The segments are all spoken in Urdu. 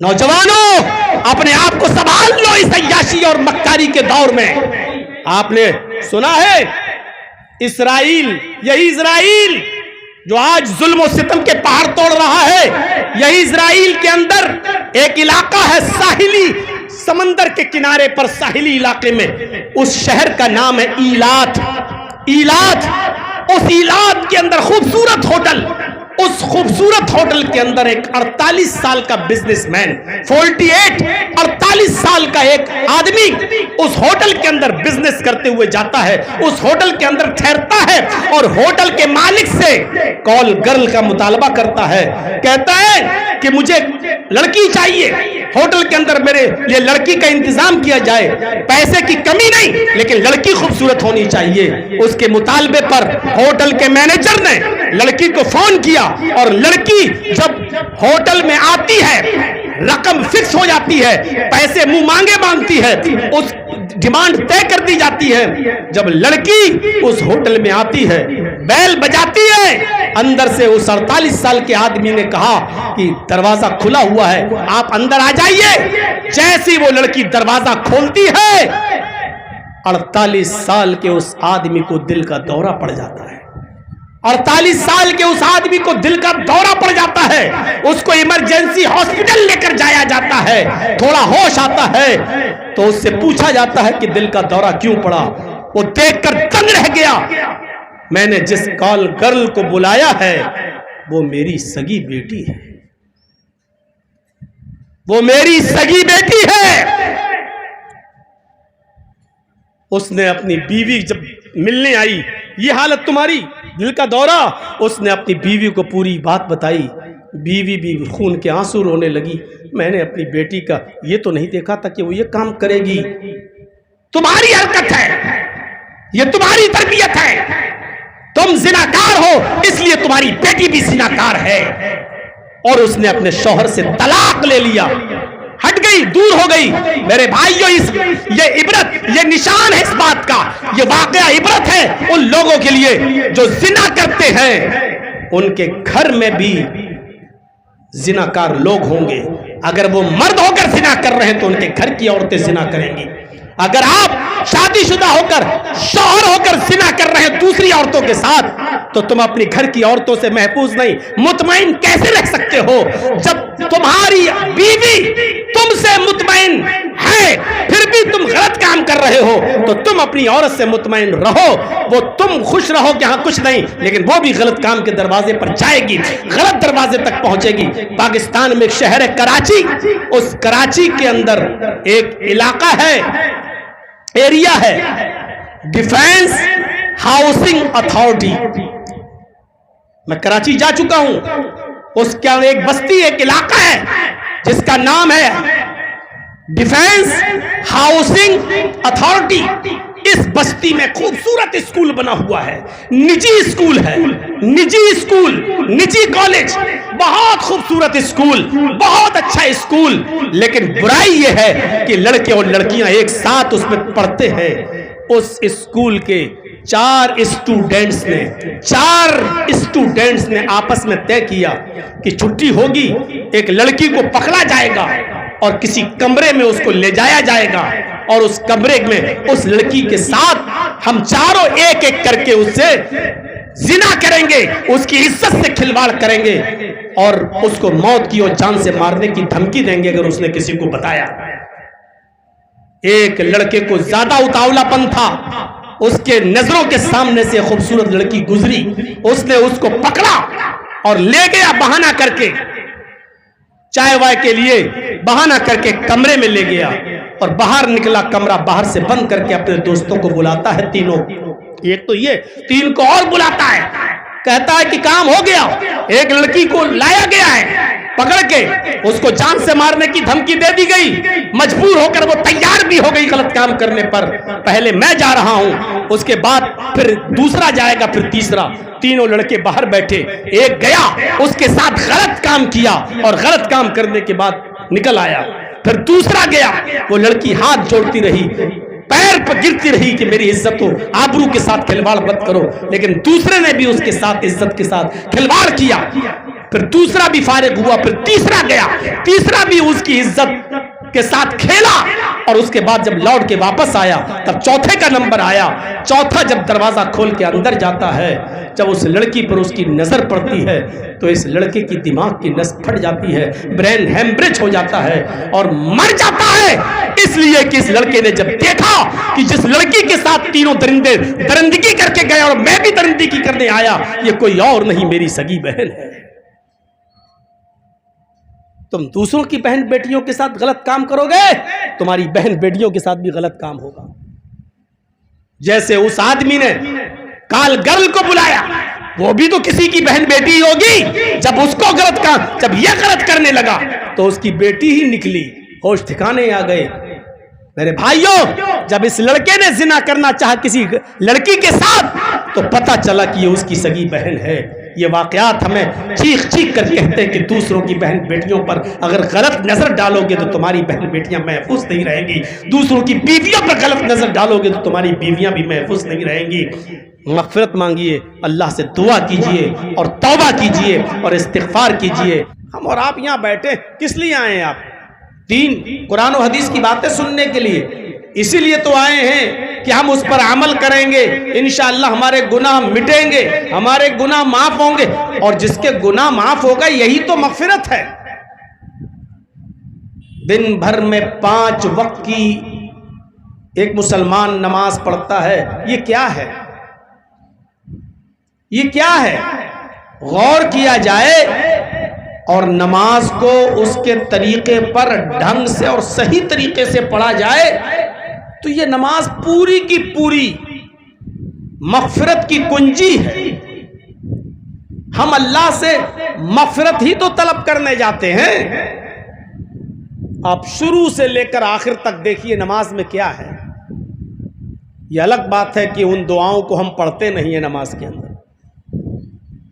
نوجوانوں اپنے آپ کو سنبھال لو اس عیاشی اور مکاری کے دور میں. آپ نے سنا ہے اسرائیل، یہی اسرائیل جو آج ظلم و ستم کے پہاڑ توڑ رہا ہے، یہی اسرائیل کے اندر ایک علاقہ ہے ساحلی، سمندر کے کنارے پر ساحلی علاقے میں، اس شہر کا نام ہے ایلات. ایلات، اس ایلات کے اندر خوبصورت ہوٹل، اس خوبصورت ہوٹل کے اندر ایک 48 سال کا بزنس مین، 48 سال کا ایک آدمی اس ہوٹل کے اندر بزنس کرتے ہوئے جاتا ہے، اس ہوٹل کے اندر ٹھہرتا ہے اور ہوٹل کے مالک سے کال گرل کا مطالبہ کرتا ہے. کہتا ہے کہ مجھے لڑکی چاہیے، ہوٹل کے اندر میرے لیے لڑکی کا انتظام کیا جائے، پیسے کی کمی نہیں لیکن لڑکی خوبصورت ہونی چاہیے. اس کے مطالبے پر ہوٹل کے مینیجر نے لڑکی کو فون کیا اور لڑکی جب ہوٹل میں آتی ہے، رقم فکس ہو جاتی ہے، پیسے منہ مانگے مانگتی ہے، اس ڈیمانڈ طے کر دی جاتی ہے. جب لڑکی اس ہوٹل میں آتی ہے، بیل بجاتی ہے، اندر سے اس 48 سال کے آدمی نے کہا کہ دروازہ کھلا ہوا ہے، آپ اندر آ جائیے. جیسی وہ لڑکی دروازہ کھولتی ہے، 48 سال کے اس آدمی کو دل کا دورہ پڑ جاتا ہے. 48 سال کے اس آدمی کو دل کا دورہ پڑ جاتا ہے، اس کو ایمرجنسی ہاسپٹل لے کر جایا جاتا ہے. تھوڑا ہوش آتا ہے تو اس سے پوچھا جاتا ہے کہ دل کا دورہ کیوں پڑا. وہ دیکھ کر دنگ رہ گیا. میں نے جس کال گرل کو بلایا ہے وہ میری سگی بیٹی ہے، وہ میری سگی بیٹی ہے. اس نے اپنی بیوی جب ملنے آئی، یہ حالت تمہاری، دل کا دورہ. اس نے اپنی بیوی کو پوری بات بتائی. بیوی بھی خون کے آنسو رونے لگی. میں نے اپنی بیٹی کا یہ تو نہیں دیکھا تھا کہ وہ یہ کام کرے گی. تمہاری حرکت ہے، یہ تمہاری تربیت ہے. تم زناکار ہو اس لیے تمہاری بیٹی بھی زناکار ہے. اور اس نے اپنے شوہر سے طلاق لے لیا، ہٹ گئی، دور ہو گئی. میرے بھائیوں، یہ عبرت، یہ نشان ہے اس بات کا، یہ واقعہ عبرت ہے ان لوگوں کے لیے جو زنا کرتے ہیں. ان کے گھر میں بھی زناکار لوگ ہوں گے. اگر وہ مرد ہو کر زنا کر رہے ہیں تو ان کے گھر کی عورتیں زنا کریں گی. اگر آپ شادی شدہ ہو کر، شوہر ہو کر زنا کر رہے ہیں دوسری عورتوں کے ساتھ تو تم اپنی گھر کی عورتوں سے محفوظ نہیں، مطمئن کیسے رہ سکتے ہو؟ جب تمہاری بیوی تم سے مطمئن ہے پھر بھی تم غلط کام کر رہے ہو تو تم اپنی عورت سے مطمئن رہو. وہ تم خوش رہو کہ ہاں کچھ نہیں، لیکن وہ بھی غلط کام کے دروازے پر جائے گی، غلط دروازے تک پہنچے گی. پاکستان میں ایک شہر ہے کراچی، اس کراچی کے اندر ایک علاقہ ہے، ایریا ہے، ڈیفینس ہاؤسنگ اتھارٹی. میں کراچی جا چکا ہوں. اس کا ایک بستی، ایک علاقہ ہے جس کا نام ہے ڈیفینس ہاؤسنگ اتھارٹی. اس بستی میں خوبصورت اسکول بنا ہوا ہے، نجی اسکول ہے، نجی اسکول، نجی کالج، بہت خوبصورت اسکول، بہت اچھا اسکول. لیکن برائی یہ ہے کہ لڑکے اور لڑکیاں ایک ساتھ اس میں پڑھتے ہیں. اس اسکول کے 4 اسٹوڈنٹس نے آپس میں طے کیا کہ چھٹی ہوگی، ایک لڑکی کو پکڑا جائے گا اور کسی کمرے میں اس کو لے جایا جائے گا اور اس کمرے میں اس لڑکی کے ساتھ ہم چاروں ایک ایک کر کے اس سے زنا کریں گے، اس کی عزت سے کھلواڑ کریں گے اور اس کو موت کی اور جان سے مارنے کی دھمکی دیں گے اگر اس نے کسی کو بتایا. ایک لڑکے کو زیادہ اتاولا پن تھا، اس کے نظروں کے سامنے سے خوبصورت لڑکی گزری، اس نے اس کو پکڑا اور لے گیا بہانہ کر کے، چائے وائے کے لیے بہانہ کر کے کمرے میں لے گیا اور باہر نکلا. کمرہ باہر سے بند کر کے اپنے دوستوں کو بلاتا ہے، تینوں، ایک تو یہ 3 کو اور بلاتا ہے، کہتا ہے کہ کام ہو گیا، ایک لڑکی کو لایا گیا ہے پکڑ کے، اس کو جان سے مارنے کی دھمکی دے دی گئی، مجبور ہو کر وہ تیار بھی ہو گئی غلط کام کرنے پر. پہلے میں جا رہا ہوں، اس کے بعد پھر دوسرا جائے گا، پھر تیسرا. تینوں لڑکے باہر بیٹھے، ایک گیا اس کے ساتھ غلط کام کیا اور غلط کام کرنے کے بعد نکل آیا. پھر دوسرا گیا، وہ لڑکی ہاتھ جوڑتی رہی، پیر پر گرتی رہی کہ میری عزت ہو، آبرو کے ساتھ کھلواڑ مت کرو، لیکن دوسرے نے بھی اس کے ساتھ عزت کے ساتھ کھلواڑ کیا. پھر دوسرا بھی فارغ ہوا، پھر تیسرا گیا، تیسرا بھی اس کی عزت کے ساتھ کھیلا، اور اس کے بعد جب لوٹ کے واپس آیا تب چوتھے کا نمبر آیا۔ چوتھا جب دروازہ کھول کے اندر جاتا ہے، جب اس لڑکی پر اس کی نظر پڑتی ہے تو اس لڑکے کی دماغ کی نس پھٹ جاتی ہے، برین ہیمبریج ہو جاتا ہے اور مر جاتا ہے، اس لیے کہ اس لڑکے نے جب دیکھا کہ جس لڑکی کے ساتھ تینوں درندے درندگی کر کے گئے اور میں بھی درندگی کرنے آیا، یہ کوئی اور نہیں، میری سگی بہن ہے۔ تم دوسروں کی بہن بیٹیوں کے ساتھ غلط کام کرو گے، تمہاری بہن بیٹیوں کے ساتھ بھی غلط کام ہوگا۔ جیسے اس آدمی نے کال گرل کو بلایا، وہ بھی تو کسی کی بہن بیٹی ہوگی، جب اس کو غلط کام، جب یہ غلط کرنے لگا تو اس کی بیٹی ہی نکلی، ہوش ٹھکانے آ گئے۔ میرے بھائیوں، جب اس لڑکے نے زنا کرنا چاہا کسی لڑکی کے ساتھ تو پتہ چلا کہ یہ اس کی سگی بہن ہے۔ یہ واقعات ہمیں چیخ چیخ کر کہتے ہیں کہ دوسروں کی بہن بیٹیوں پر اگر غلط نظر ڈالو گے تو تمہاری بہن بیٹیاں محفوظ نہیں رہیں گی، دوسروں کی بیویوں پر غلط نظر ڈالو گے تو تمہاری بیویاں بھی محفوظ نہیں رہیں گی۔ مغفرت مانگیے، اللہ سے دعا کیجئے اور توبہ کیجئے اور استغفار کیجئے۔ ہم اور آپ یہاں بیٹھے کس لیے آئے ہیں؟ آپ دین، قرآن و حدیث کی باتیں سننے کے لیے، اسی لیے تو آئے ہیں کہ ہم اس پر عمل کریں گے، انشاءاللہ ہمارے گناہ مٹیں گے، ہمارے گناہ معاف ہوں گے، اور جس کے گناہ معاف ہوگا یہی تو مغفرت ہے۔ دن بھر میں 5 وقت کی ایک مسلمان نماز پڑھتا ہے، یہ کیا ہے؟ یہ کیا ہے؟ غور کیا جائے اور نماز کو اس کے طریقے پر ڈھنگ سے اور صحیح طریقے سے پڑھا جائے تو یہ نماز پوری کی پوری مغفرت کی کنجی ہے۔ ہم اللہ سے مغفرت ہی تو طلب کرنے جاتے ہیں۔ آپ شروع سے لے کر آخر تک دیکھیے نماز میں کیا ہے۔ یہ الگ بات ہے کہ ان دعاؤں کو ہم پڑھتے نہیں ہیں نماز کے اندر،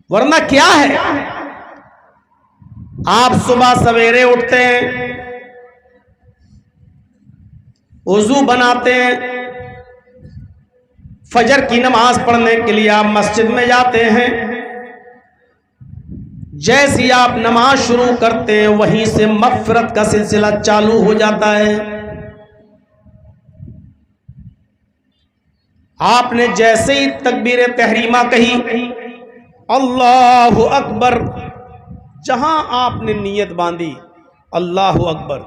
ورنہ کیا ہے؟ آپ صبح سویرے اٹھتے ہیں، وضو بناتے ہیں، فجر کی نماز پڑھنے کے لیے آپ مسجد میں جاتے ہیں، جیسے ہی آپ نماز شروع کرتے ہیں وہیں سے مغفرت کا سلسلہ چالو ہو جاتا ہے۔ آپ نے جیسے ہی تکبیر تحریمہ کہی، اللہ اکبر، جہاں آپ نے نیت باندھی اللہ اکبر،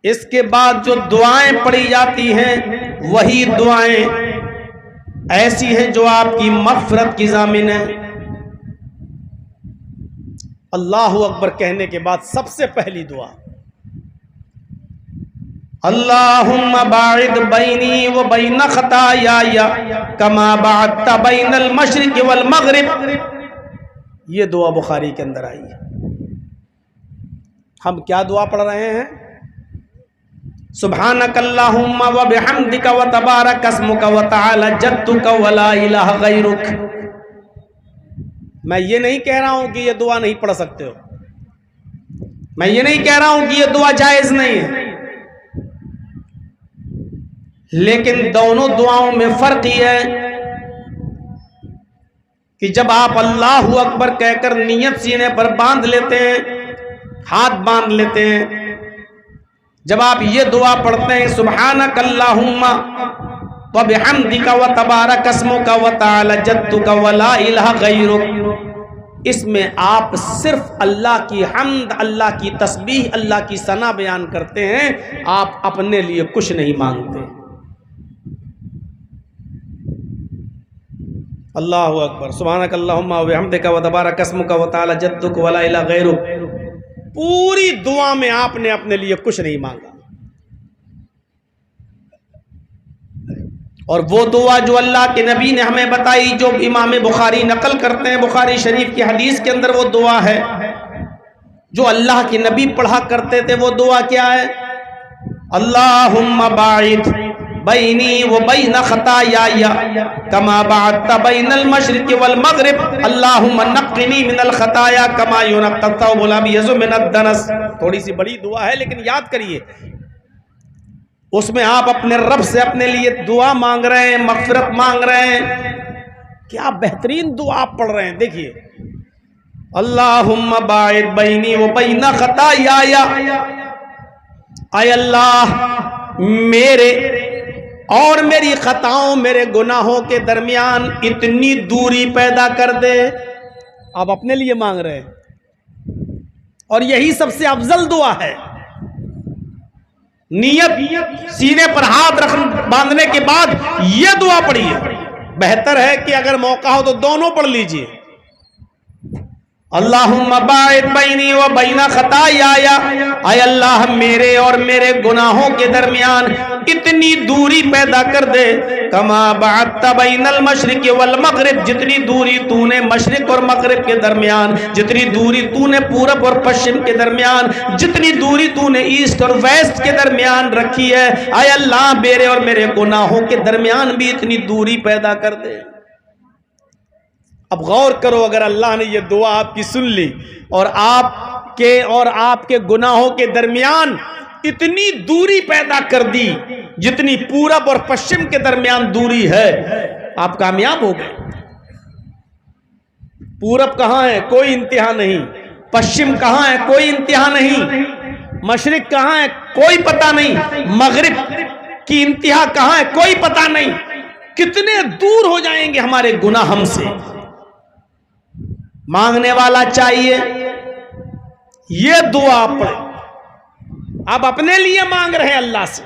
اس کے بعد جو دعائیں پڑھی جاتی ہیں وہی دعائیں ایسی ہیں جو آپ کی مغفرت کی ضامن ہیں۔ اللہ اکبر کہنے کے بعد سب سے پہلی دعا، اللہم باعد بینی و بین خطایای کما باعدت بین المشرق والمغرب، یہ دعا بخاری کے اندر آئی ہے۔ ہم کیا دعا پڑھ رہے ہیں؟ سبحانک اللہم و بحمدک و تبارک اسمک و تعالی جدک و لا الہ غیرک۔ میں یہ نہیں کہہ رہا ہوں کہ یہ دعا نہیں پڑھ سکتے ہو، میں یہ نہیں کہہ رہا ہوں کہ یہ دعا جائز نہیں ہے، لیکن دونوں دعاؤں میں فرق یہ ہے کہ جب آپ اللہ اکبر کہہ کر نیت سینے پر باندھ لیتے ہیں، ہاتھ باندھ لیتے ہیں، جب آپ یہ دعا پڑھتے ہیں سبحانک اللہم و بحمدک و تبارک اسمک و تعالی جدک و لا الہ غیرک، اس میں آپ صرف اللہ کی حمد، اللہ کی تسبیح، اللہ کی ثنا بیان کرتے ہیں، آپ اپنے لیے کچھ نہیں مانگتے۔ اللہ اکبر، سبحانک اللہم و بحمدک و تبارک اسمک و تعالی جدک و لا الہ غیرک، پوری دعا میں آپ نے اپنے لیے کچھ نہیں مانگا۔ اور وہ دعا جو اللہ کے نبی نے ہمیں بتائی، جو امام بخاری نقل کرتے ہیں بخاری شریف کی حدیث کے اندر، وہ دعا ہے جو اللہ کے نبی پڑھا کرتے تھے۔ وہ دعا کیا ہے؟ اللہم باعد بینی و بین خطایای کما بعدت بین المشرق والمغرب اللہم نقنی من الخطایا کما ینقی الثوب الابیض من الدنس۔ تھوڑی سی بڑی دعا ہے لیکن یاد کریے، اس میں آپ اپنے رب سے اپنے لیے دعا مانگ رہے ہیں، مغفرت مانگ رہے ہیں۔ کیا بہترین دعا آپ پڑھ رہے ہیں۔ دیکھیے اللہم باعد بینی و بین خطایا، اے اللہ میرے اور میری خطاؤں، میرے گناہوں کے درمیان اتنی دوری پیدا کر دے۔ آپ اپنے لیے مانگ رہے ہیں، اور یہی سب سے افضل دعا ہے۔ نیت سینے پر ہاتھ باندھنے کے بعد یہ دعا پڑھیے۔ بہتر ہے کہ اگر موقع ہو تو دونوں پڑھ لیجئے۔ اللہم باعد بینی و بین خطایا، اے اللہ میرے اور میرے گناہوں کے درمیان اتنی دوری پیدا کر دے، کما بعدت بین المشرق والمغرب، جتنی دوری تو نے مشرق اور مغرب کے درمیان، جتنی دوری تو نے پورب اور پشچم کے درمیان، جتنی دوری تو نے ایسٹ اور ویسٹ کے درمیان رکھی ہے، اے اللہ میرے اور میرے گناہوں کے درمیان بھی اتنی دوری پیدا کر دے۔ اب غور کرو، اگر اللہ نے یہ دعا آپ کی سن لی اور آپ کے گناہوں کے درمیان اتنی دوری پیدا کر دی جتنی پورب اور پشچم کے درمیان دوری ہے، آپ کامیاب ہو گئے۔ پورب کہاں ہے؟ کوئی انتہا نہیں۔ پشچم کہاں ہے؟ کوئی انتہا نہیں۔ مشرق کہاں ہے؟ کوئی پتہ نہیں۔ مغرب کی انتہا کہاں ہے؟ کوئی پتہ نہیں۔ کتنے دور ہو جائیں گے ہمارے گناہ ہم سے۔ مانگنے والا چاہیے یہ دعا پڑھے۔ آپ اپنے لیے مانگ رہے ہیں اللہ سے،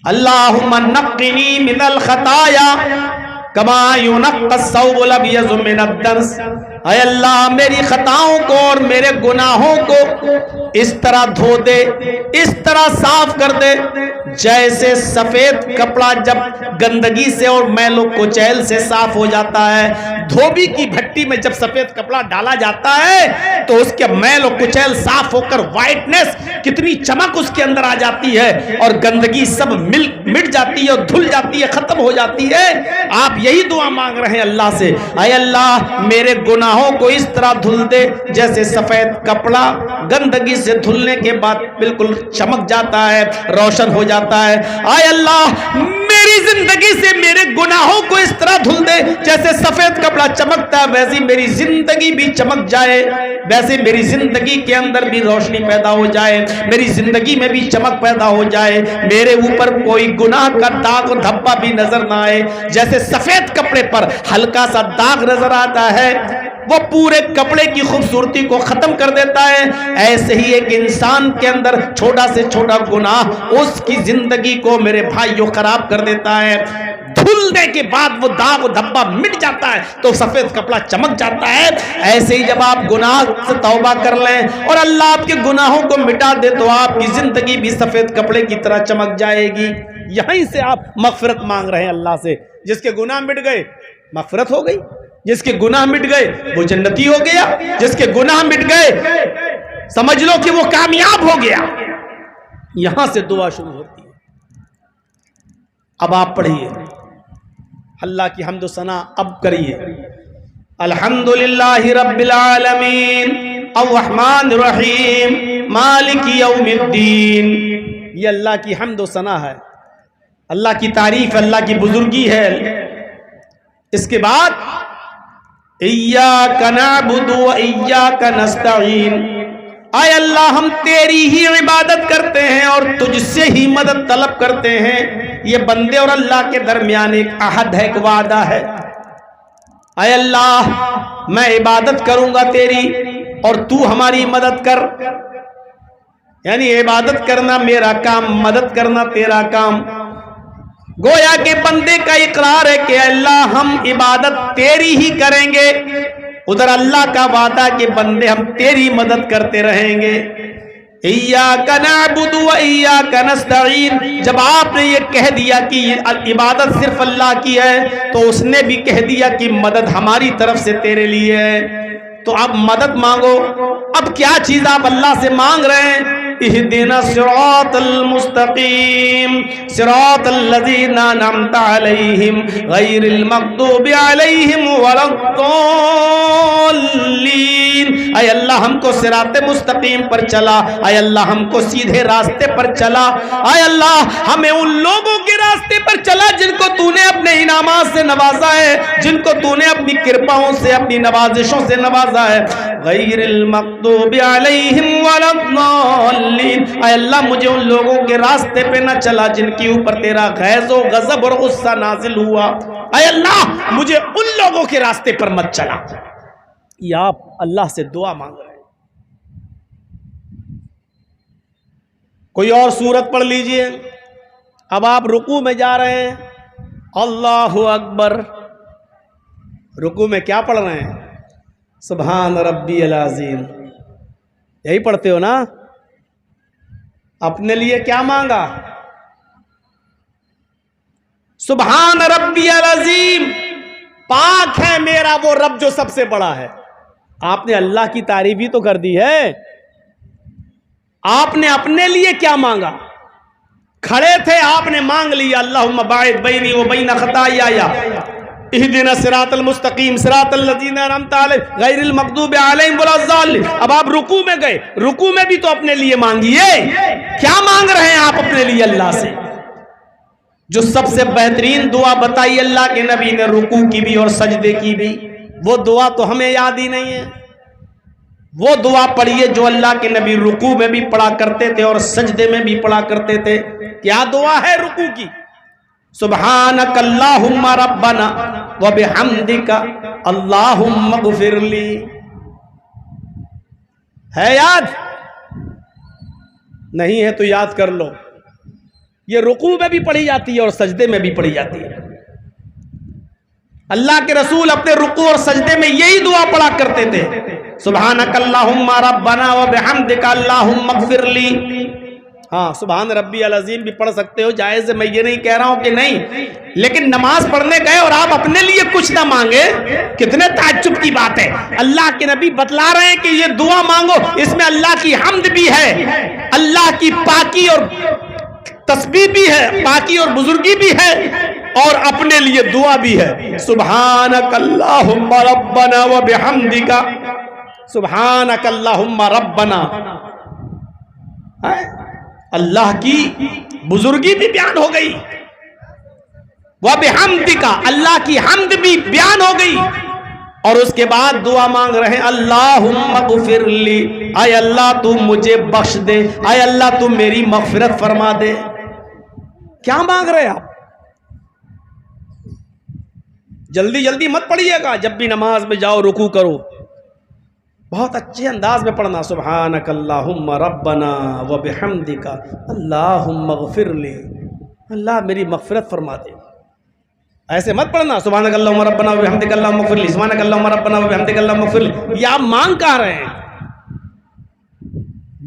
اللہم نقنی من الخطایا کما ینقی الثوب الابیض من الدنس، اے اللہ میری خطاؤں کو اور میرے گناہوں کو اس طرح دھو دے، اس طرح صاف کر دے جیسے سفید کپڑا جب گندگی سے اور میل و کچیل سے صاف ہو جاتا ہے۔ دھوبی کی بھٹی میں جب سفید کپڑا ڈالا جاتا ہے تو اس کے میل و کچیل صاف ہو کر وائٹنس، کتنی چمک اس کے اندر آ جاتی ہے، اور گندگی سب مٹ جاتی ہے اور دھل جاتی ہے، ختم ہو جاتی ہے۔ آپ یہی دعا مانگ رہے ہیں اللہ سے، اے اللہ میرے گناہوں کو اس طرح دھل دے جیسے سفید کپڑا گندگی سے دھلنے کے بعد بالکل چمک جاتا ہے، روشن ہو جاتا ہے۔ اے اللہ میری زندگی سے میرے گناہوں کو اس طرح دھل دے جیسے سفید کپڑا چمکتا ہے، ویسی میری زندگی بھی چمک جائے، ویسے میری زندگی کے اندر بھی روشنی پیدا ہو جائے، میری زندگی میں بھی چمک پیدا ہو جائے، میرے اوپر کوئی گناہ کا داغ و دھبا بھی نظر نہ آئے۔ جیسے سفید کپڑے پر ہلکا سا داغ نظر آتا ہے، وہ پورے کپڑے کی خوبصورتی کو ختم کر دیتا ہے، ایسے ہی ایک انسان کے اندر چھوٹا سے چھوٹا گناہ اس کی زندگی کو میرے بھائیوں خراب کر دیتا ہے۔ دھلنے کے بعد وہ داغ و دھبا مٹ جاتا ہے تو سفید کپڑا چمک جاتا ہے۔ ایسے ہی جب آپ گناہ سے توبہ کر لیں اور اللہ آپ کے گناہوں کو مٹا دے تو آپ کی زندگی بھی سفید کپڑے کی طرح چمک جائے گی۔ یہیں سے آپ مغفرت مانگ رہے ہیں اللہ سے۔ جس کے گناہ مٹ گئے مغفرت ہو گئی، جس کے گناہ مٹ گئے وہ جنتی ہو گیا، جس کے گناہ مٹ گئے سمجھ لو کہ وہ کامیاب ہو گیا۔ یہاں سے دعا شروع ہوتی ہے۔ اب آپ پڑھیے، اللہ کی حمد و ثنا اب کریے۔ الحمدللہ رب العالمین الرحمن الرحیم مالک یوم الدین۔ یہ اللہ کی حمد و ثنا ہے، اللہ کی تعریف، اللہ کی بزرگی ہے۔ اس کے بعد ایاک نعبد و ایاک نستعین، اے اللہ ہم تیری ہی عبادت کرتے ہیں اور تجھ سے ہی مدد طلب کرتے ہیں۔ یہ بندے اور اللہ کے درمیان ایک عہد ہے، ایک وعدہ ہے۔ اے اللہ میں عبادت کروں گا تیری اور تو ہماری مدد کر، یعنی عبادت کرنا میرا کام، مدد کرنا تیرا کام۔ گویا کہ بندے کا اقرار ہے کہ اللہ ہم عبادت تیری ہی کریں گے، ادھر اللہ کا وعدہ کہ بندے ہم تیری مدد کرتے رہیں گے۔ ایاک نعبد و ایاک نستعین، جب آپ نے یہ کہہ دیا کہ عبادت صرف اللہ کی ہے تو اس نے بھی کہہ دیا کہ مدد ہماری طرف سے تیرے لیے ہے۔ تو اب مدد مانگو۔ اب کیا چیز آپ اللہ سے مانگ رہے ہیں؟ اهدنا الصراط المستقیم صراط الذین انعمت علیہم غیر المغضوب علیہم ولا الضالین۔ اے اللہ ہم کو صراط مستقیم پر چلا، اے اللہ ہم کو سیدھے راستے پر چلا، اے اللہ ہمیں ان لوگوں کے راستے پر چلا جن کو تو نے اپنے انعامات سے نوازا ہے، جن کو تو نے اپنی کرپاؤں سے اپنی نوازشوں سے نوازا ہے۔ غیر المغضوب علیہم ولا الضالین، اے اللہ مجھے ان لوگوں کے راستے پہ نہ چلا جن کے اوپر تیرا غیظ و غضب اور غصہ نازل ہوا، اے اللہ مجھے ان لوگوں کے راستے پر مت چلا۔ یہ آپ اللہ سے دعا مانگ رہے ہیں۔ کوئی اور سورت پڑھ لیجئے۔ اب آپ رکوع میں جا رہے ہیں، اللہ اکبر، رکوع میں کیا پڑھ رہے ہیں؟ سبحان ربی العظیم، یہی پڑھتے ہو نا؟ اپنے لیے کیا مانگا؟ سبحان ربی العظیم، پاک ہے میرا وہ رب جو سب سے بڑا ہے۔ آپ نے اللہ کی تعریف ہی تو کر دی ہے۔ آپ نے اپنے لیے کیا مانگا؟ کھڑے تھے، آپ نے مانگ لیا اللہم باعد بینی و بین خطایا اہدنا الصراط المستقیم صراط الذین انعمت علیہم غیر المغضوب علیہم ولا الضالین۔ اب آپ رکوع میں گئے، رکوع میں بھی تو اپنے لیے مانگیے۔ کیا مانگ رہے ہیں آپ اپنے لیے اللہ سے؟ جو سب سے بہترین دعا بتائی اللہ کے نبی نے رکوع کی بھی اور سجدے کی بھی، وہ دعا تو ہمیں یاد ہی نہیں ہے۔ وہ دعا پڑھیے جو اللہ کے نبی رکوع میں بھی پڑھا کرتے تھے اور سجدے میں بھی پڑھا کرتے تھے۔ کیا دعا ہے رکوع کی؟ سبحانک اللہم ربنا وبحمدک اللہم اغفر لی۔ ہے یاد؟ نہیں ہے تو یاد کر لو۔ یہ رکوع میں بھی پڑھی جاتی ہے اور سجدے میں بھی پڑھی جاتی ہے۔ اللہ کے رسول اپنے رکوع اور سجدے میں یہی دعا پڑھا کرتے تھے، سبحانک اللہم ربنا وبحمدک اللہم اغفر لی۔ ہاں سبحان ربی العظیم بھی پڑھ سکتے ہو، جائز ہے، میں یہ نہیں کہہ رہا ہوں کہ نہیں، لیکن نماز پڑھنے گئے اور آپ اپنے لیے کچھ نہ مانگے، کتنے تعجب کی بات ہے۔ اللہ کے نبی بتلا رہے ہیں کہ یہ دعا مانگو، اس میں اللہ کی حمد بھی ہے، اللہ کی پاکی اور تسبیح بھی ہے، پاکی اور بزرگی بھی ہے، اور اپنے لیے دعا بھی ہے۔ سبحانک اللہم ربنا وبحمدک، سبحانک اللہم ربنا، اللہ کی بزرگی بھی بیان ہو گئی، وبحمدک، اللہ کی حمد بھی بیان ہو گئی، اور اس کے بعد دعا مانگ رہے ہیں اللہم اغفر لی، اے اللہ تو مجھے بخش دے، اے اللہ تو میری مغفرت فرما دے۔ کیا مانگ رہے ہیں آپ؟ جلدی جلدی مت پڑھیے گا، جب بھی نماز میں جاؤ رکوع کرو بہت اچھے انداز میں پڑھنا، سبحانک اللہم ربنا وبحمدک اللہم اغفر لی، اللہ میری مغفرت فرما دے۔ ایسے مت پڑھنا سبحانک اللہم ربنا وبحمدک اللہم اغفر لی، سبحانک اللہم ربنا وبحمدک اللہم اغفر لی۔ یہ آپ مانگ کہاں رہے ہیں؟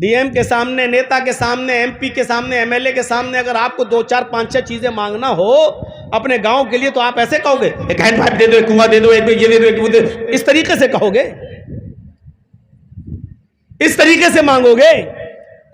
ڈی ایم کے سامنے، نیتا کے سامنے، ایم پی کے سامنے، ایم ایل اے کے سامنے اگر آپ کو 2 4 5 6 چیزیں مانگنا ہو اپنے گاؤں کے لیے تو آپ ایسے کہو گے؟ ایک ہینڈ پائپ دے دو، ایک کنواں دے دو، ایک یہ دے دو، ایک وہ دے دو، اس طریقے سے کہو گے؟ اس طریقے سے مانگو گے؟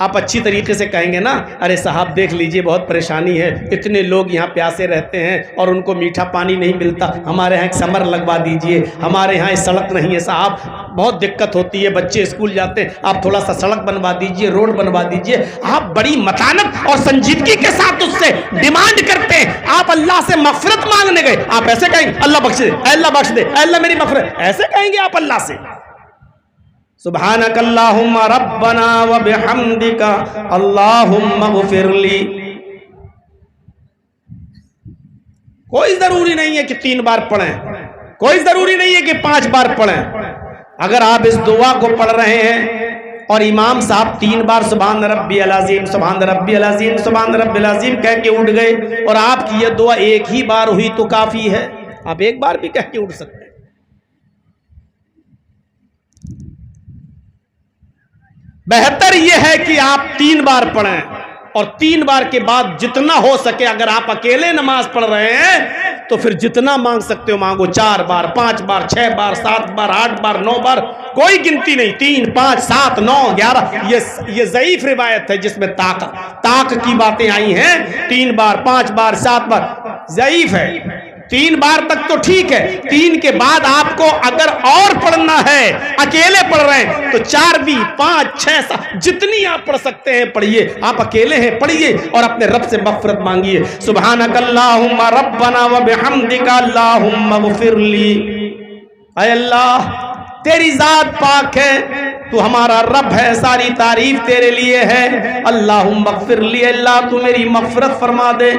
آپ اچھی طریقے سے کہیں گے نا، ارے صاحب دیکھ لیجئے بہت پریشانی ہے، اتنے لوگ یہاں پیاسے رہتے ہیں اور ان کو میٹھا پانی نہیں ملتا، ہمارے یہاں ایک سمر لگوا دیجئے، ہمارے یہاں سڑک نہیں ہے صاحب، بہت دقت ہوتی ہے، بچے اسکول جاتے ہیں، آپ تھوڑا سا سڑک بنوا دیجئے، روڈ بنوا دیجئے۔ آپ بڑی متانت اور سنجیدگی کے ساتھ اس سے ڈیمانڈ کرتے ہیں۔ آپ اللہ سے مغفرت مانگنے گئے، آپ ایسے کہیں گے اللہ بخش دے، اے اللہ بخش دے، اے اللہ میری مغفرت، ایسے کہیں گے آپ اللہ سے؟ سبحانک اللہم ربنا وبحمدک اللہم اغفر لی۔ کوئی ضروری نہیں ہے کہ 3 بار پڑھیں، کوئی ضروری نہیں ہے کہ 5 بار پڑھیں۔ اگر آپ اس دعا کو پڑھ رہے ہیں اور امام صاحب 3 بار سبحان ربی العظیم سبحان ربی العظیم سبحان ربی العظیم کہہ کے اٹھ گئے اور آپ کی یہ دعا ایک ہی بار ہوئی تو کافی ہے، آپ ایک بار بھی کہہ کے اٹھ سکتے ہیں۔ بہتر یہ ہے کہ آپ 3 بار پڑھیں اور 3 بار کے بعد جتنا ہو سکے، اگر آپ اکیلے نماز پڑھ رہے ہیں تو پھر جتنا مانگ سکتے ہو مانگو، 4 بار 5 بار 6 بار 7 بار 8 بار 9 بار، کوئی گنتی نہیں، 3 5 7 9 11، یہ ضعیف روایت ہے جس میں طاق کی باتیں آئی ہیں، 3 بار 5 بار 7 بار، ضعیف ہے۔ 3 بار تک تو ٹھیک ہے، 3 کے بعد آپ کو اگر اور پڑھنا ہے، اکیلے پڑھ رہے ہیں تو 4 بھی 5 6 7 جتنی آپ پڑھ سکتے ہیں پڑھیے، آپ اکیلے ہیں پڑھیے اور اپنے رب سے مغفرت مانگیے۔ سبحانک اللہم ربنا وبحمدک اللہم اغفر لی، اے اللہ تیری ذات پاک ہے، تو ہمارا رب ہے، ساری تعریف تیرے لیے ہے، اللہم اغفر لی، اللہ تو میری مغفرت فرما دے۔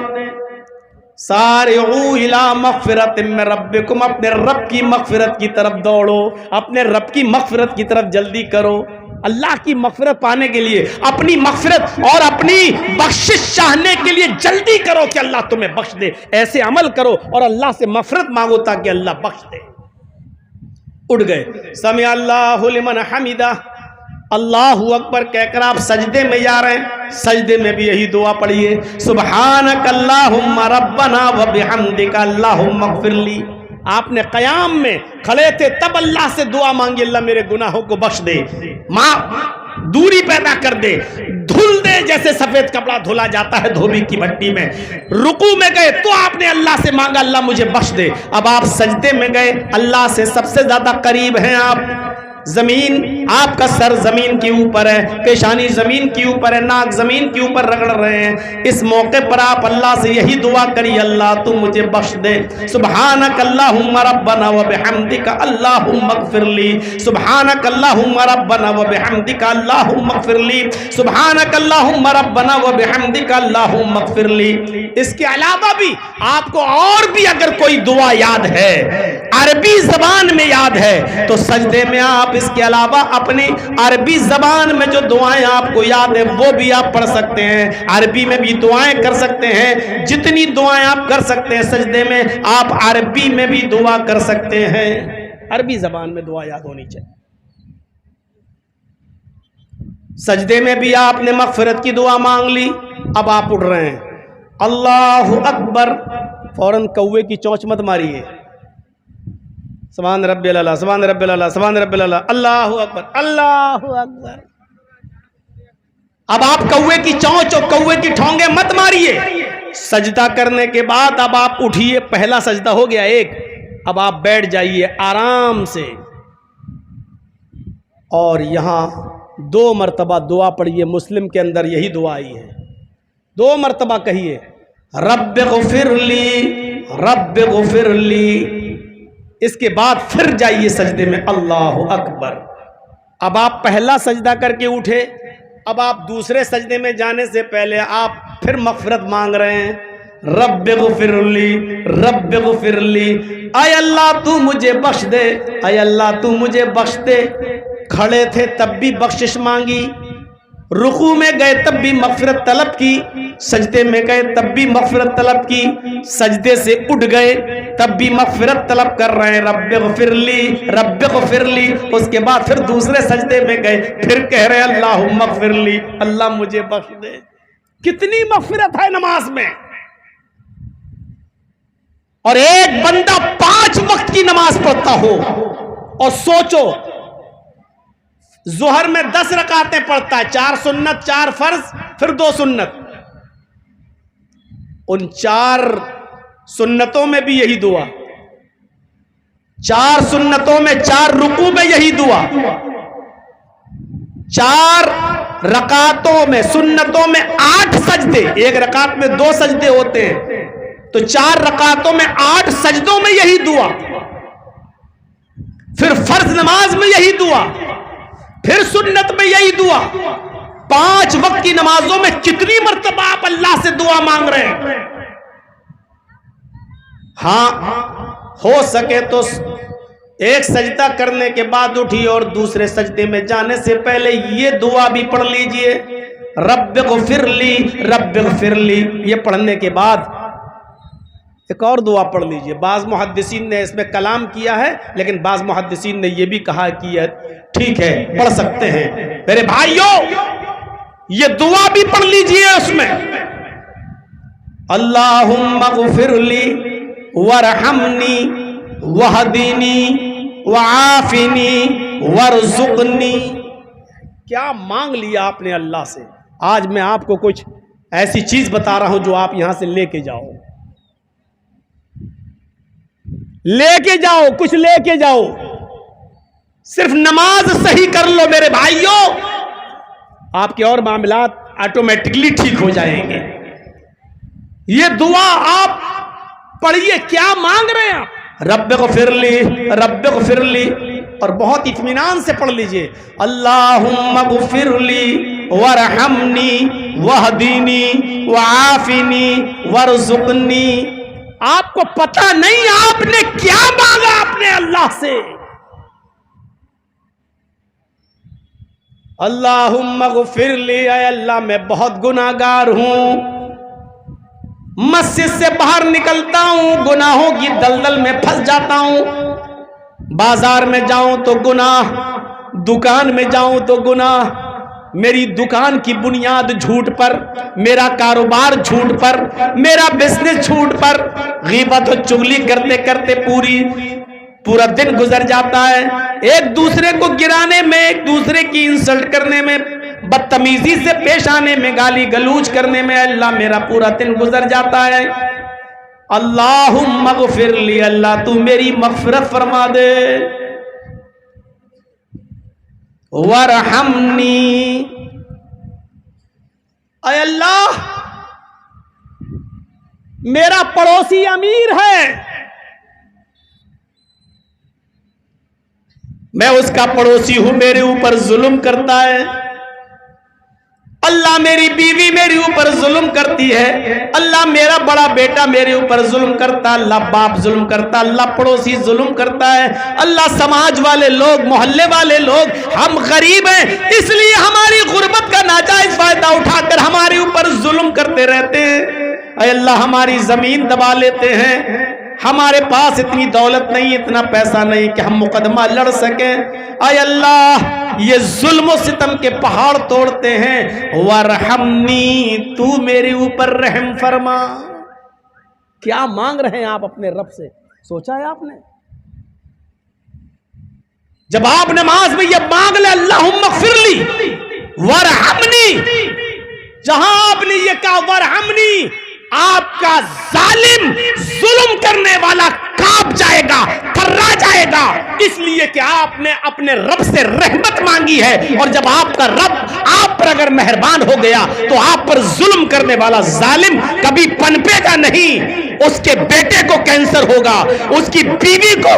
سارعوا الی مغفرت من ربکم، اپنے رب کی مغفرت کی طرف دوڑو، اپنے رب کی مغفرت کی طرف جلدی کرو۔ اللہ کی مغفرت پانے کے لیے، اپنی مغفرت اور اپنی بخشش چاہنے کے لیے جلدی کرو کہ اللہ تمہیں بخش دے، ایسے عمل کرو اور اللہ سے مغفرت مانگو تاکہ اللہ بخش دے۔ اٹھ گئے، سمع اللہ لمن حمدہ، اللہ اکبر کہہ کر آپ سجدے میں جا رہے ہیں، سجدے میں بھی یہی دعا پڑھیے، سبحانک اللہم ربنا وبحمدک اللہم اغفر لی۔ آپ نے قیام میں کھڑے تھے تب اللہ سے دعا مانگی، اللہ میرے گناہوں کو بخش دے، دوری پیدا کر دے، دھل دے جیسے سفید کپڑا دھلا جاتا ہے دھوبی کی بھٹی میں۔ رکوع میں گئے تو آپ نے اللہ سے مانگا اللہ مجھے بخش دے۔ اب آپ سجدے میں گئے، اللہ سے سب سے زیادہ قریب ہیں آپ، زمین آپ کا سر زمین کے اوپر ہے، پیشانی زمین کے اوپر ہے، ناک زمین کے اوپر رگڑ رہے ہیں، اس موقع پر آپ اللہ سے یہی دعا کری، اللہ تو مجھے بخش دے۔ سبحانک اللہم ربنا وبحمدک اللہم اغفر لی، سبحانک اللہم ربنا وبحمدک اللہم اغفر لی، سبحانک اللہم ربنا وبحمدک اللہم اغفر لی۔ اس کے علاوہ بھی آپ کو اور بھی اگر کوئی دعا یاد ہے، عربی زبان میں یاد ہے تو سجدے میں آپ اس کے علاوہ اپنی عربی زبان میں جو دعائیں آپ کو یاد ہیں وہ بھی آپ پڑھ سکتے ہیں، عربی میں بھی دعائیں کر سکتے ہیں، جتنی دعائیں آپ کر سکتے ہیں سجدے میں آپ عربی میں بھی دعا کر سکتے ہیں، عربی زبان میں دعا یاد ہونی چاہیے۔ سجدے میں بھی آپ نے مغفرت کی دعا مانگ لی، اب آپ اٹھ رہے ہیں، اللہ اکبر، فوراً کوے کی چونچ مت ماریے، سبحان ربی اللہ، سبحان ربی اللہ، سبحان ربی اللہ، اللہ اکبر، اللہ اکبر۔ اب آپ کوے کی چونچ اور کوے کی ٹھونگے مت ماریے۔ سجدہ کرنے کے بعد اب آپ اٹھیے، پہلا سجدہ ہو گیا ایک، اب آپ بیٹھ جائیے آرام سے اور یہاں 2 مرتبہ دعا پڑھیے، مسلم کے اندر یہی دعا آئی ہے، 2 مرتبہ کہیے، رب اغفر لی، رب اغفر لی۔ اس کے بعد پھر جائیے سجدے میں، اللہ اکبر۔ اب آپ پہلا سجدہ کر کے اٹھے، اب آپ دوسرے سجدے میں جانے سے پہلے آپ پھر مغفرت مانگ رہے ہیں، رب اغفر لی، رب اغفر لی، اے اللہ تو مجھے بخش دے، اے اللہ تو مجھے بخش دے۔ کھڑے تھے تب بھی بخشش مانگی، رکوع میں گئے تب بھی مغفرت طلب کی، سجدے میں گئے تب بھی مغفرت طلب کی، سجدے سے اٹھ گئے تب بھی مغفرت طلب کر رہے ہیں، رب اغفر لی، رب اغفر لی۔ اس کے بعد پھر دوسرے سجدے میں گئے، پھر کہہ رہے ہیں اللہم اغفر لی، اللہ مجھے بخش دے۔ کتنی مغفرت ہے نماز میں، اور ایک بندہ 5 وقت کی نماز پڑھتا ہو، اور سوچو ظہر میں 10 رکعتیں پڑھتا ہے، 4 سنت 4 فرض پھر 2 سنت، ان 4 سنتوں میں بھی یہی دعا، 4 سنتوں میں 4 رکوع میں یہی دعا، 4 رکعتوں میں سنتوں میں 8 سجدے، ایک رکعت میں 2 سجدے ہوتے ہیں تو 4 رکعتوں میں 8 سجدوں میں یہی دعا، پھر فرض نماز میں یہی دعا، پھر سنت میں یہی دعا۔ 5 وقت کی نمازوں میں کتنی مرتبہ آپ اللہ سے دعا مانگ رہے ہیں؟ ہاں ہو سکے تو ایک سجدہ کرنے کے بعد اٹھیے اور دوسرے سجدے میں جانے سے پہلے یہ دعا بھی پڑھ لیجئے، رب اغفر لی، رب اغفر لی۔ یہ پڑھنے کے بعد ایک اور دعا پڑھ لیجئے، بعض محدثین نے اس میں کلام کیا ہے لیکن بعض محدثین نے یہ بھی کہا کہ یہ ٹھیک ہے پڑھ سکتے ہیں۔ میرے بھائیوں یہ دعا بھی پڑھ لیجئے، اس میں اللہم اغفر لی ورحمنی وہدینی وعافنی وارزقنی. کیا مانگ لیا آپ نے اللہ سے؟ آج میں آپ کو کچھ ایسی چیز بتا رہا ہوں جو آپ یہاں سے لے کے جاؤ. لے کے جاؤ، کچھ لے کے جاؤ. صرف نماز صحیح کر لو میرے بھائیوں، آپ کے اور معاملات آٹومیٹکلی ٹھیک ہو جائیں گے. یہ دعا آپ پڑھیے. کیا مانگ رہے ہیں آپ؟ رب اغفر لی، رب اغفر لی، اور بہت اطمینان سے پڑھ لیجئے. اللہم اغفر لی وارحمنی واہدینی وعافنی وارزقنی. آپ کو پتہ نہیں آپ نے کیا مانگا اپنے اللہ سے. اللہم اغفر لی، اے اللہ میں بہت گناہگار ہوں، مسجد سے باہر نکلتا ہوں گناہوں کی دلدل میں پھنس جاتا ہوں. بازار میں جاؤں تو گناہ، دکان میں جاؤں تو گناہ. میری دکان کی بنیاد جھوٹ پر، میرا کاروبار جھوٹ پر، میرا بزنس جھوٹ پر، غیبت و چغلی کرتے کرتے پورا دن گزر جاتا ہے. ایک دوسرے کو گرانے میں، ایک دوسرے کی انسلٹ کرنے میں، بدتمیزی سے پیش آنے میں، گالی گلوچ کرنے میں اللہ میرا پورا دن گزر جاتا ہے. اللہم اغفر لی، اللہ تو میری مغفرت فرما دے. وارحمنی، اے اللہ میرا پڑوسی امیر ہے، میں اس کا پڑوسی ہوں، میرے اوپر ظلم کرتا ہے. اللہ میری بیوی میرے اوپر ظلم کرتی ہے. اللہ میرا بڑا بیٹا میرے اوپر ظلم کرتا ہے. اللہ باپ ظلم کرتا ہے. اللہ پڑوسی ظلم کرتا ہے. اللہ سماج والے لوگ، محلے والے لوگ، ہم غریب ہیں اس لیے ہماری غربت کا ناجائز فائدہ اٹھا کر ہمارے اوپر ظلم کرتے رہتے ہیں. اے اللہ ہماری زمین دبا لیتے ہیں. ہمارے پاس اتنی دولت نہیں، اتنا پیسہ نہیں کہ ہم مقدمہ لڑ سکیں. اے اللہ یہ ظلم و ستم کے پہاڑ توڑتے ہیں. وارحمنی، تو میرے اوپر رحم فرما. کیا مانگ رہے ہیں آپ اپنے رب سے؟ سوچا ہے آپ نے؟ جب آپ نماز میں یہ مانگ لے اللہم اغفر لی وارحمنی، جہاں آپ نے یہ کہا وارحمنی، آپ کا ظالم ظلم کرنے والا کانپ جائے گا، تھرا جائے گا، اس لیے کہ آپ نے اپنے رب سے رحمت مانگی ہے. اور جب آپ کا رب آپ پر اگر مہربان ہو گیا تو آپ پر ظلم کرنے والا ظالم کبھی پنپے گا نہیں. اس کے بیٹے کو کینسر ہوگا، اس کی بیوی کو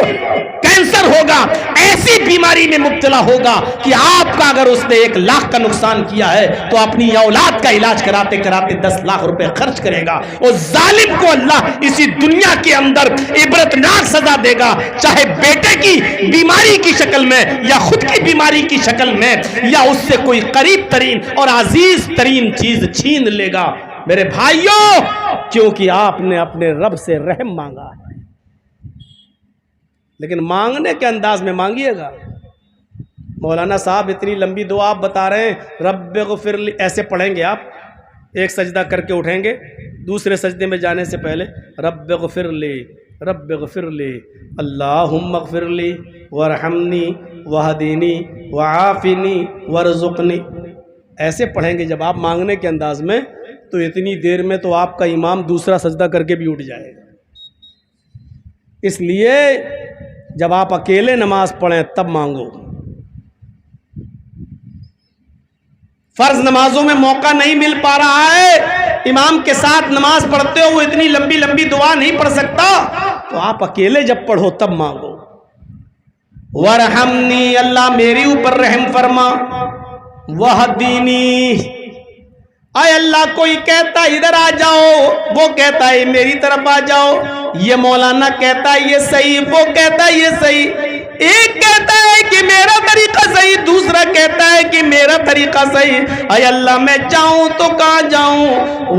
کینسر ہوگا، ایسی بیماری میں مبتلا ہوگا کہ آپ کا اگر اس نے 1 لاکھ کا نقصان کیا ہے تو اپنی اولاد کا علاج کراتے کراتے 10 لاکھ روپے خرچ کرے گا. اور ظالم کو اللہ اسی دنیا کے اندر عبرتناک سزا دے گا، چاہے بیٹے کی بیماری کی شکل میں یا خود کی بیماری کی شکل میں، یا اس سے کوئی قریب ترین اور عزیز ترین چیز چھین لے گا. میرے بھائیوں، کیونکہ آپ نے اپنے رب سے رحم مانگا ہے. لیکن مانگنے کے انداز میں مانگیے گا. مولانا صاحب اتنی لمبی دعا آپ بتا رہے ہیں، رب اغفر لی، ایسے پڑھیں گے آپ؟ ایک سجدہ کر کے اٹھیں گے، دوسرے سجدے میں جانے سے پہلے رب اغفر لی، رب اغفر لی، اللہم اغفر لی وارحمنی واہدینی وعافنی وارزقنی. ایسے پڑھیں گے جب آپ مانگنے کے انداز میں، تو اتنی دیر میں تو آپ کا امام دوسرا سجدہ کر کے بھی اٹھ جائے گا. اس لیے جب آپ اکیلے نماز پڑھیں تب مانگو. فرض نمازوں میں موقع نہیں مل پا رہا ہے، امام کے ساتھ نماز پڑھتے ہو وہ اتنی لمبی لمبی دعا نہیں پڑھ سکتا، تو آپ اکیلے جب پڑھو تب مانگو. وارحمنی، اللہ میری اوپر رحم فرما. وہدینی، اے اللہ کوئی کہتا ہے ادھر آ جاؤ، وہ کہتا ہے میری طرف آ جاؤ، یہ مولانا کہتا ہے یہ صحیح، وہ کہتا ہے یہ صحیح. ایک کہتا ہے کہ میرا طریقہ صحیح، دوسرا کہتا ہے کہ میرا طریقہ صحیح. اے اللہ میں جاؤں تو کہاں جاؤں؟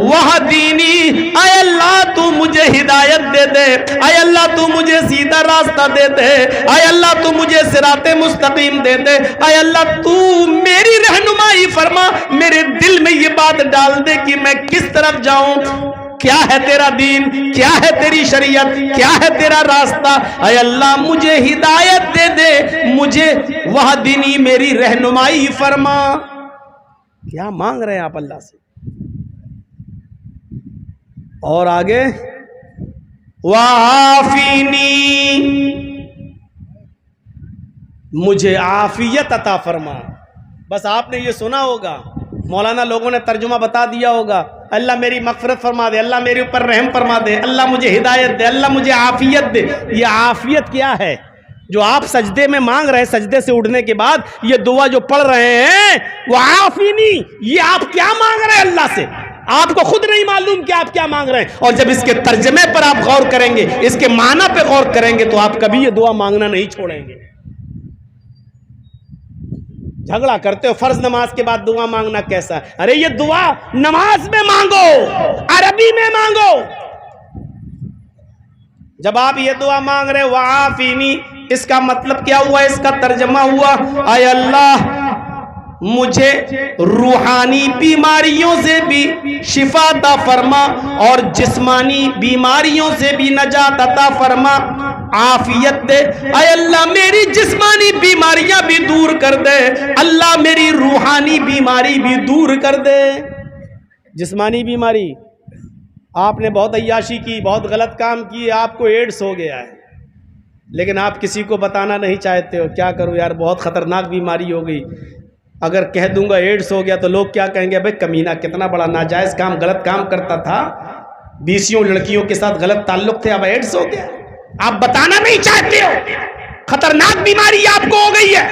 وہدینی، اے اللہ تو مجھے ہدایت دے دے، اے اللہ تو مجھے سیدھا راستہ دے دے، اے اللہ تو مجھے صراط مستقیم دے دے، اے اللہ تو میری رہنمائی فرما، میرے دل میں یہ بات ڈال دے کہ میں کس طرف جاؤں. کیا ہے تیرا دین، کیا ہے تیری شریعت، کیا ہے تیرا راستہ، اے اللہ مجھے ہدایت دے دے، مجھے وہدنی میری رہنمائی فرما۔ کیا مانگ رہے ہیں آپ اللہ سے؟ اور آگے وعافینی، مجھے عافیت عطا فرما۔ بس آپ نے یہ سنا ہوگا، مولانا لوگوں نے ترجمہ بتا دیا ہوگا، اللہ میری مغفرت فرما دے، اللہ میرے اوپر رحم فرما دے، اللہ مجھے ہدایت دے، اللہ مجھے عافیت دے۔ یہ عافیت کیا ہے جو آپ سجدے میں مانگ رہے ہیں؟ سجدے سے اٹھنے کے بعد یہ دعا جو پڑھ رہے ہیں وعافینی، یہ آپ کیا مانگ رہے ہیں اللہ سے؟ آپ کو خود نہیں معلوم کہ آپ کیا مانگ رہے ہیں، اور جب اس کے ترجمے پر آپ غور کریں گے، اس کے معنی پہ غور کریں گے، تو آپ کبھی یہ دعا مانگنا نہیں چھوڑیں گے۔ جھگڑا کرتے ہو فرض نماز کے بعد دعا مانگنا کیسا ہے؟ ارے یہ دعا نماز میں مانگو، عربی میں مانگو۔ جب آپ یہ دعا مانگ رہے وعافینی، اس کا مطلب کیا ہوا؟ اس کا ترجمہ ہوا اے اللہ مجھے روحانی بیماریوں سے بھی شفا عطا فرما اور جسمانی بیماریوں سے بھی نجات عطا فرما، عافیت دے۔ اے اللہ میری جسمانی بیماریاں بھی دور کر دے، اللہ میری روحانی بیماری بھی دور کر دے۔ جسمانی بیماری، آپ نے بہت عیاشی کی، بہت غلط کام کی، آپ کو ایڈس ہو گیا ہے، لیکن آپ کسی کو بتانا نہیں چاہتے ہو۔ کیا کروں یار، بہت خطرناک بیماری ہو گئی، اگر کہہ دوں گا ایڈس ہو گیا تو لوگ کیا کہیں گے؟ بھائی کمینہ کتنا بڑا ناجائز کام، غلط کام کرتا تھا، 20 لڑکیوں کے ساتھ غلط تعلق تھے، اب ایڈس ہو گیا۔ آپ بتانا نہیں چاہتے ہو، خطرناک بیماری آپ کو ہو گئی ہے،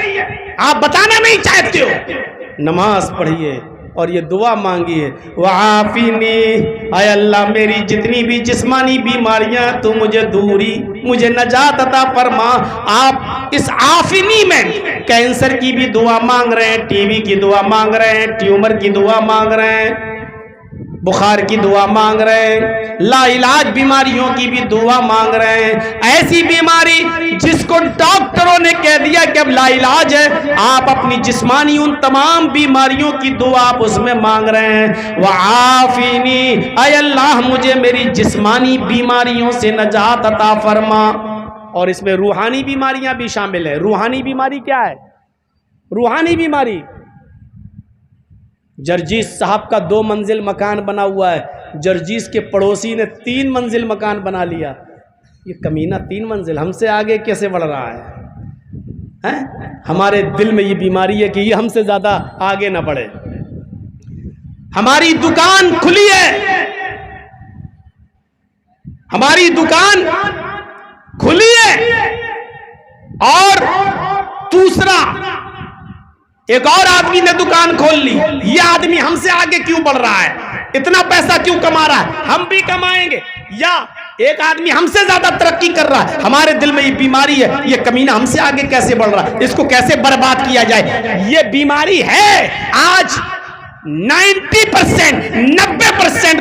آپ بتانا نہیں چاہتے ہو۔ نماز پڑھیے اور یہ دعا مانگیے وعافینی، اے اللہ میری جتنی بھی جسمانی بیماریاں تو مجھے دوری، مجھے نجات عطا فرما۔ آپ اس عافینی میں کینسر کی بھی دعا مانگ رہے ہیں، ٹی بی کی دعا مانگ رہے ہیں، ٹیومر کی دعا مانگ رہے ہیں، بخار کی دعا مانگ رہے ہیں، لا علاج بیماریوں کی بھی دعا مانگ رہے ہیں۔ ایسی بیماری جس کو ڈاکٹروں نے کہہ دیا کہ اب لا علاج ہے، آپ اپنی جسمانی ان تمام بیماریوں کی دعا آپ اس میں مانگ رہے ہیں وعافینی، اے اللہ مجھے میری جسمانی بیماریوں سے نجات عطا فرما۔ اور اس میں روحانی بیماریاں بھی شامل ہیں۔ روحانی بیماری کیا ہے؟ روحانی بیماری، جرجیس صاحب کا 2 منزل مکان بنا ہوا ہے، جرجیس کے پڑوسی نے 3 منزل مکان بنا لیا۔ یہ کمینہ 3 منزل ہم سے آگے کیسے بڑھ رہا ہے؟ ہمارے دل میں یہ بیماری ہے کہ یہ ہم سے زیادہ آگے نہ بڑھے۔ ہماری دکان کھلی ہے، ہماری دکان کھلی ہے، اور دوسرا ایک اور آدمی نے دکان کھول لی، یہ آدمی ہم سے آگے کیوں بڑھ رہا ہے؟ اتنا پیسہ کیوں کما رہا ہے؟ ہم بھی کمائیں گے۔ یا ایک آدمی ہم سے زیادہ ترقی کر رہا ہے، ہمارے دل میں یہ بیماری ہے، یہ کمینہ ہم سے آگے کیسے بڑھ رہا ہے، اس کو کیسے برباد کیا جائے۔ یہ بیماری ہے آج 90%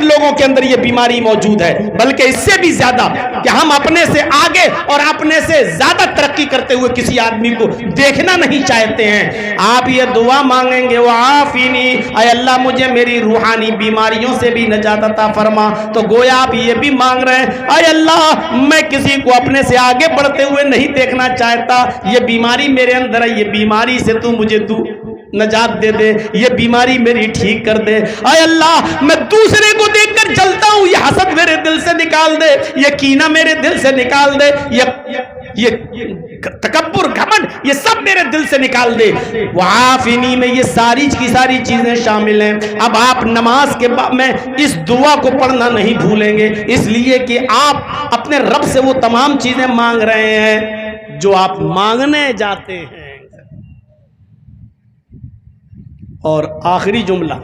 لوگوں کے اندر یہ بیماری موجود ہے، بلکہ اس سے بھی زیادہ کہ ہم اپنے سے آگے اور اپنے سے زیادہ ترقی کرتے ہوئے کسی آدمی کو دیکھنا نہیں چاہتے ہیں۔ آپ یہ دعا مانگیں گے وعافینی، اے اللہ مجھے میری روحانی بیماریوں سے بھی نجات عطا فرما، تو گویا آپ یہ بھی مانگ رہے ہیں اے اللہ میں کسی کو اپنے سے آگے بڑھتے ہوئے نہیں دیکھنا چاہتا، یہ بیماری میرے اندر ہے، یہ بیماری سے تو مجھے نجات دے دے، یہ بیماری میری ٹھیک کر دے۔ اے اللہ میں دوسرے کو دیکھ کر جلتا ہوں، یہ حسد میرے دل سے نکال دے، یہ کینہ میرے دل سے نکال دے، یہ تکبر گھمنڈ یہ سب میرے دل سے نکال دے۔ وعافینی میں یہ ساری کی ساری چیزیں شامل ہیں۔ اب آپ نماز کے بعد میں اس دعا کو پڑھنا نہیں بھولیں گے، اس لیے کہ آپ اپنے رب سے وہ تمام چیزیں مانگ رہے ہیں جو آپ مانگنے جاتے ہیں۔ اور آخری جملہ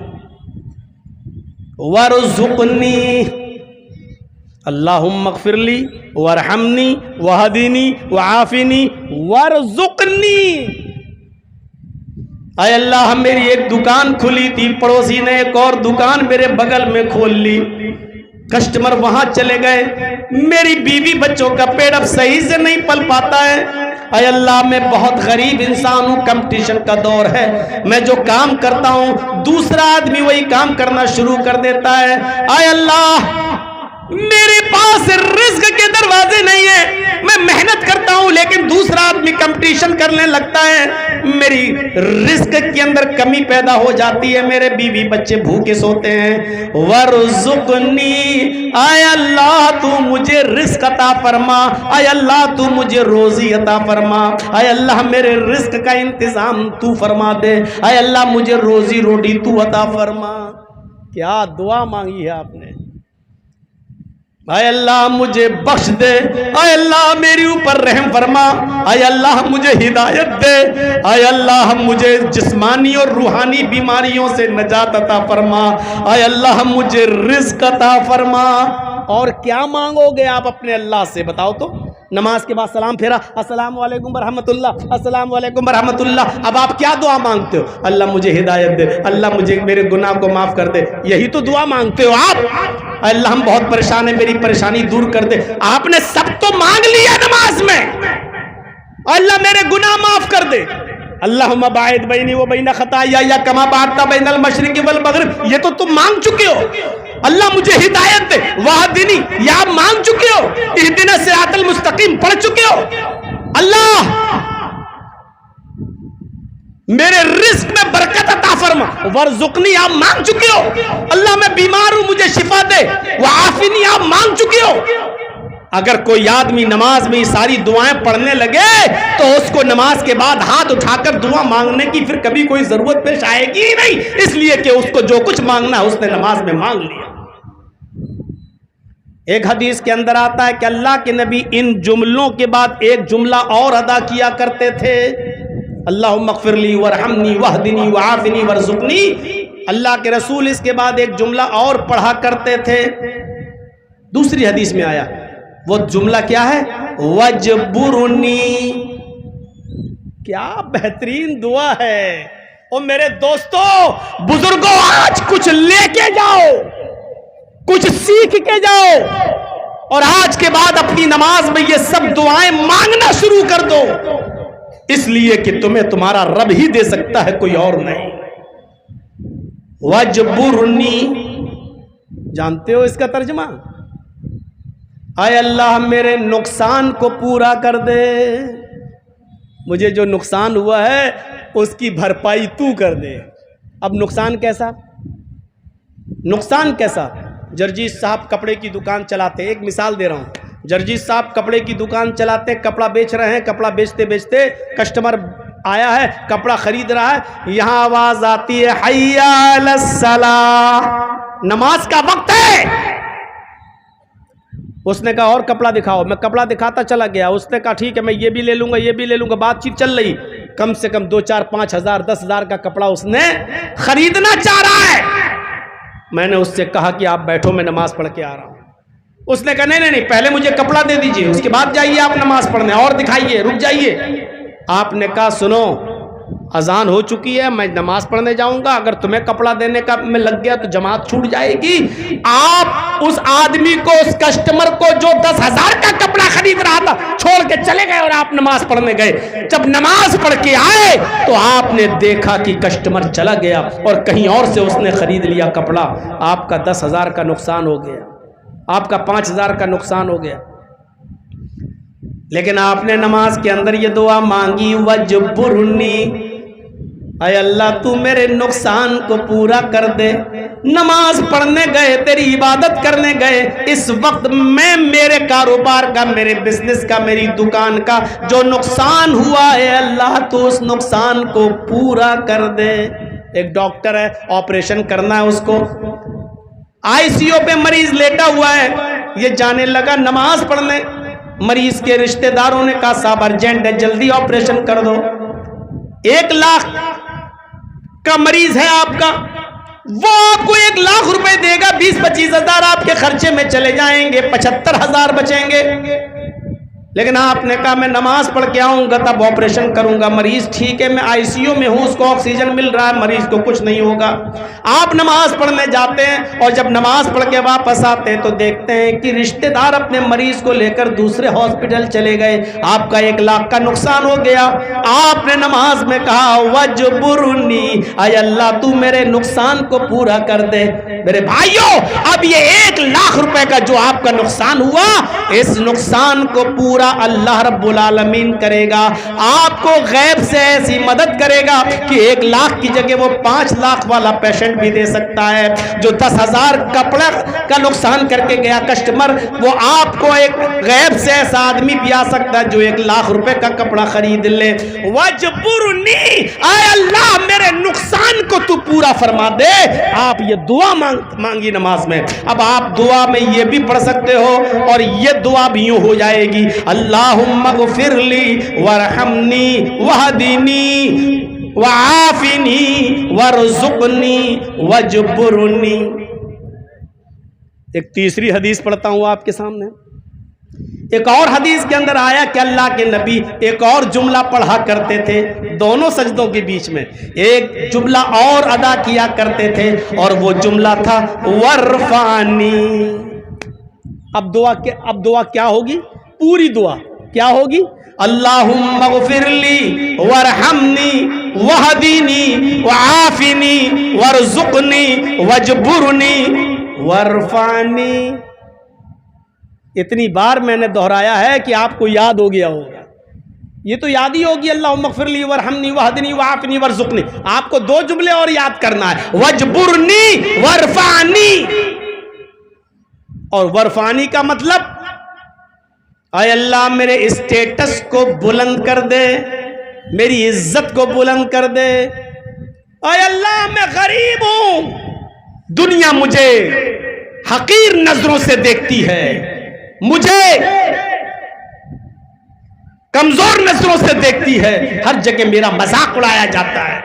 وَارْزُقْنِي، اللہم اغفر لی وارحمنی وہدینی وعافنی وارزقنی۔ اے اللہ میری ایک دکان کھلی تھی، پڑوسی نے ایک اور دکان میرے بغل میں کھول لی، کسٹمر وہاں چلے گئے، میری بیوی بچوں کا پیٹ اب صحیح سے نہیں پل پاتا ہے۔ اے اللہ میں بہت غریب انسان ہوں، کمپٹیشن کا دور ہے، میں جو کام کرتا ہوں دوسرا آدمی وہی کام کرنا شروع کر دیتا ہے۔ اے اللہ میرے پاس رزق کے دروازے نہیں ہیں، میں محنت کرتا ہوں لیکن دوسرا آدمی کمپٹیشن کرنے لگتا ہے، میری رزق کے اندر کمی پیدا ہو جاتی ہے، میرے بیوی بچے بھوکے سوتے ہیں۔ وَرْزُقْنِی، اے اللہ تو مجھے رزق عطا فرما، اے اللہ تو مجھے روزی عطا فرما، اے اللہ میرے رزق کا انتظام تو فرما دے، اے اللہ مجھے روزی روٹی تو عطا فرما۔ کیا دعا مانگی ہے آپ نے؟ اے اللہ مجھے بخش دے، اے اللہ میری اوپر رحم فرما، اے اللہ مجھے ہدایت دے، اے اللہ مجھے جسمانی اور روحانی بیماریوں سے نجات عطا فرما، اے اللہ مجھے رزق عطا فرما۔ اور کیا مانگو گے آپ اپنے اللہ سے بتاؤ تو؟ نماز کے بعد سلام پھیرا، السلام علیکم ورحمۃ اللہ، السلام علیکم ورحمۃ اللہ، اب آپ کیا دعا مانگتے ہو؟ اللہ مجھے ہدایت دے، اللہ مجھے میرے گناہ کو معاف کر دے، یہی تو دعا مانگتے ہو آپ۔ اللہ ہم بہت پریشان ہیں، میری پریشانی دور کر دے، آپ نے سب تو مانگ لیا نماز میں، اللہ میرے گناہ معاف کر دے، اللہم باعد بینی و بین خطایا کما بعدت بین المشرق والمغرب، یہ تو تم مانگ چکے ہو۔ اللہ مجھے ہدایت دے، واہدنی، یہ آپ مانگ چکے ہو۔ اہدنا الصراط المستقیم پڑھ چکے ہو۔ اللہ میرے رزق میں برکت عطا فرما، ورزقنی آپ مانگ چکے ہو۔ اللہ میں بیمار ہوں مجھے شفا دے، وعافنی آپ مانگ چکے ہو۔ اگر کوئی آدمی نماز میں یہ ساری دعائیں پڑھنے لگے تو اس کو نماز کے بعد ہاتھ اٹھا کر دعا مانگنے کی پھر کبھی کوئی ضرورت پیش آئے گی ہی نہیں، اس لیے کہ اس کو جو کچھ مانگنا ہے اس نے نماز میں مانگ لیا۔ ایک حدیث کے اندر آتا ہے کہ اللہ کے نبی ان جملوں کے بعد ایک جملہ اور ادا کیا کرتے تھے، اللہم اغفر لی ورحمنی واہدنی وعافنی ورزقنی۔ اللہ کے رسول اس کے بعد ایک جملہ اور پڑھا کرتے تھے، دوسری حدیث میں آیا، وہ جملہ کیا ہے؟ وجبرنی۔ کیا بہترین دعا ہے۔ اور میرے دوستو بزرگوں، آج کچھ لے کے جاؤ، کچھ سیکھ کے جاؤ، اور آج کے بعد اپنی نماز میں یہ سب دعائیں مانگنا شروع کر دو، اس لیے کہ تمہیں تمہارا رب ہی دے سکتا ہے، کوئی اور نہیں۔ وجبرنی، جانتے ہو اس کا ترجمہ؟ اے اللہ میرے نقصان کو پورا کر دے، مجھے جو نقصان ہوا ہے اس کی بھرپائی تو کر دے۔ اب نقصان کیسا؟ نقصان کیسا؟ جرجیت صاحب کپڑے کی دکان چلاتے، ایک مثال دے رہا ہوں، جرجیت صاحب کپڑے کی دکان چلاتے، کپڑا بیچ رہے ہیں، کپڑا بیچتے بیچتے کسٹمر آیا ہے، کپڑا خرید رہا ہے، یہاں آواز آتی ہے حی علی الصلاۃ، نماز کا وقت ہے۔ اس نے کہا اور کپڑا دکھاؤ، میں کپڑا دکھاتا چلا گیا، اس نے کہا ٹھیک ہے میں یہ بھی لے لوں گا یہ بھی لے لوں گا، بات چیت چل رہی، کم سے کم 2 4 5 ہزار 10 ہزار کا کپڑا اس نے خریدنا چاہ رہا ہے۔ میں نے اس سے کہا کہ آپ بیٹھو میں نماز پڑھ کے آ رہا ہوں۔ اس نے کہا نہیں پہلے مجھے کپڑا دے دیجئے، اس کے بعد جائیے آپ نماز پڑھنے، اور دکھائیے، رک جائیے۔ آپ نے کہا سنو اذان ہو چکی ہے، میں نماز پڑھنے جاؤں گا، اگر تمہیں کپڑا دینے کا میں لگ گیا تو جماعت چھوٹ جائے گی۔ آپ اس آدمی کو، اس کسٹمر کو جو 10 ہزار کا کپڑا خرید رہا تھا چھوڑ کے چلے گئے اور آپ نماز پڑھنے گئے۔ جب نماز پڑھ کے آئے تو آپ نے دیکھا کہ کسٹمر چلا گیا اور کہیں اور سے اس نے خرید لیا کپڑا، آپ کا 10 ہزار کا نقصان ہو گیا، آپ کا 5 ہزار کا نقصان ہو گیا۔ لیکن آپ نے نماز کے اندر یہ دعا مانگی وجبرنی، اے اللہ تو میرے نقصان کو پورا کر دے۔ نماز پڑھنے گئے، تیری عبادت کرنے گئے، اس وقت میں میرے کاروبار کا، میرے بزنس کا، میری دکان کا جو نقصان ہوا ہے اللہ تو اس نقصان کو پورا کر دے۔ ایک ڈاکٹر ہے، آپریشن کرنا ہے اس کو، آئی سی یو پہ مریض لیٹا ہوا ہے، یہ جانے لگا نماز پڑھنے، مریض کے رشتہ داروں نے کہا صاحب ارجنٹ ہے جلدی آپریشن کر دو، 1 لاکھ کا مریض ہے آپ کا، وہ آپ کو 1 لاکھ روپے دے گا، 20-25 ہزار آپ کے خرچے میں چلے جائیں گے، 75 ہزار بچیں گے۔ لیکن آپ نے کہا میں نماز پڑھ کے آؤں گا تب آپریشن کروں گا، مریض ٹھیک ہے، میں آئی سی یو میں ہوں، اس کو آکسیجن مل رہا ہے، مریض کو کچھ نہیں ہوگا۔ آپ نماز پڑھنے جاتے ہیں اور جب نماز پڑھ کے واپس آتے ہیں تو دیکھتے ہیں کہ رشتہ دار اپنے مریض کو لے کر دوسرے ہاسپٹل چلے گئے، آپ کا 1 لاکھ کا نقصان ہو گیا۔ آپ نے نماز میں کہا وجبرنی، اے اللہ تو میرے نقصان کو پورا کر دے۔ میرے بھائیوں، اب یہ 1 لاکھ روپے کا جو آپ کا نقصان ہوا، اس نقصان کو پورا اللہ رب العالمین کرے گا، آپ کو غیب سے ایسی مدد کرے گا کہ 1 لاکھ کی جگہ وہ 5 لاکھ والا پیشنٹ بھی دے سکتا ہے۔ جو 10,000 کپڑا کا نقصان کر کے گیا کسٹمر، وہ آپ کو ایک غیب سے ایسا آدمی بھی آ سکتا ہے جو 1 لاکھ روپے کا کپڑا خرید لے۔ وجبرنی، اے اللہ میرے نقصان کو تو پورا فرما دے۔ آپ یہ دعا مانگی نماز میں۔ اب آپ دعا میں یہ بھی پڑھ سکتے ہو اور یہ دعا بھی یوں ہو جائے گی، اللہم اغفر لی ورحمنی وہدنی وعافنی وارزقنی وجبرنی۔ ایک تیسری حدیث پڑھتا ہوں آپ کے سامنے۔ ایک اور حدیث کے اندر آیا کہ اللہ کے نبی ایک اور جملہ پڑھا کرتے تھے دونوں سجدوں کے بیچ میں، ایک جملہ اور ادا کیا کرتے تھے اور وہ جملہ تھا ورفانی۔ اب دعا کیا ہوگی؟ پوری دعا کیا ہوگی؟ اللہم اغفر لی ورحمنی وہدنی وعافنی وارزقنی وجبرنی وارفعنی۔ اتنی بار میں نے دہرایا ہے کہ آپ کو یاد ہو گیا ہوگا، یہ تو یاد ہی ہوگی، اللہم اغفر لی ورحمنی وہدنی وعافنی وارزقنی۔ آپ کو 2 جملے اور یاد کرنا ہے، وجبرنی وارفعنی۔ اور ورفانی کا مطلب اے اللہ میرے اسٹیٹس کو بلند کر دے، میری عزت کو بلند کر دے۔ اے اللہ میں غریب ہوں، دنیا مجھے حقیر نظروں سے دیکھتی ہے، مجھے کمزور نظروں سے دیکھتی ہے، ہر جگہ میرا مذاق اڑایا جاتا ہے،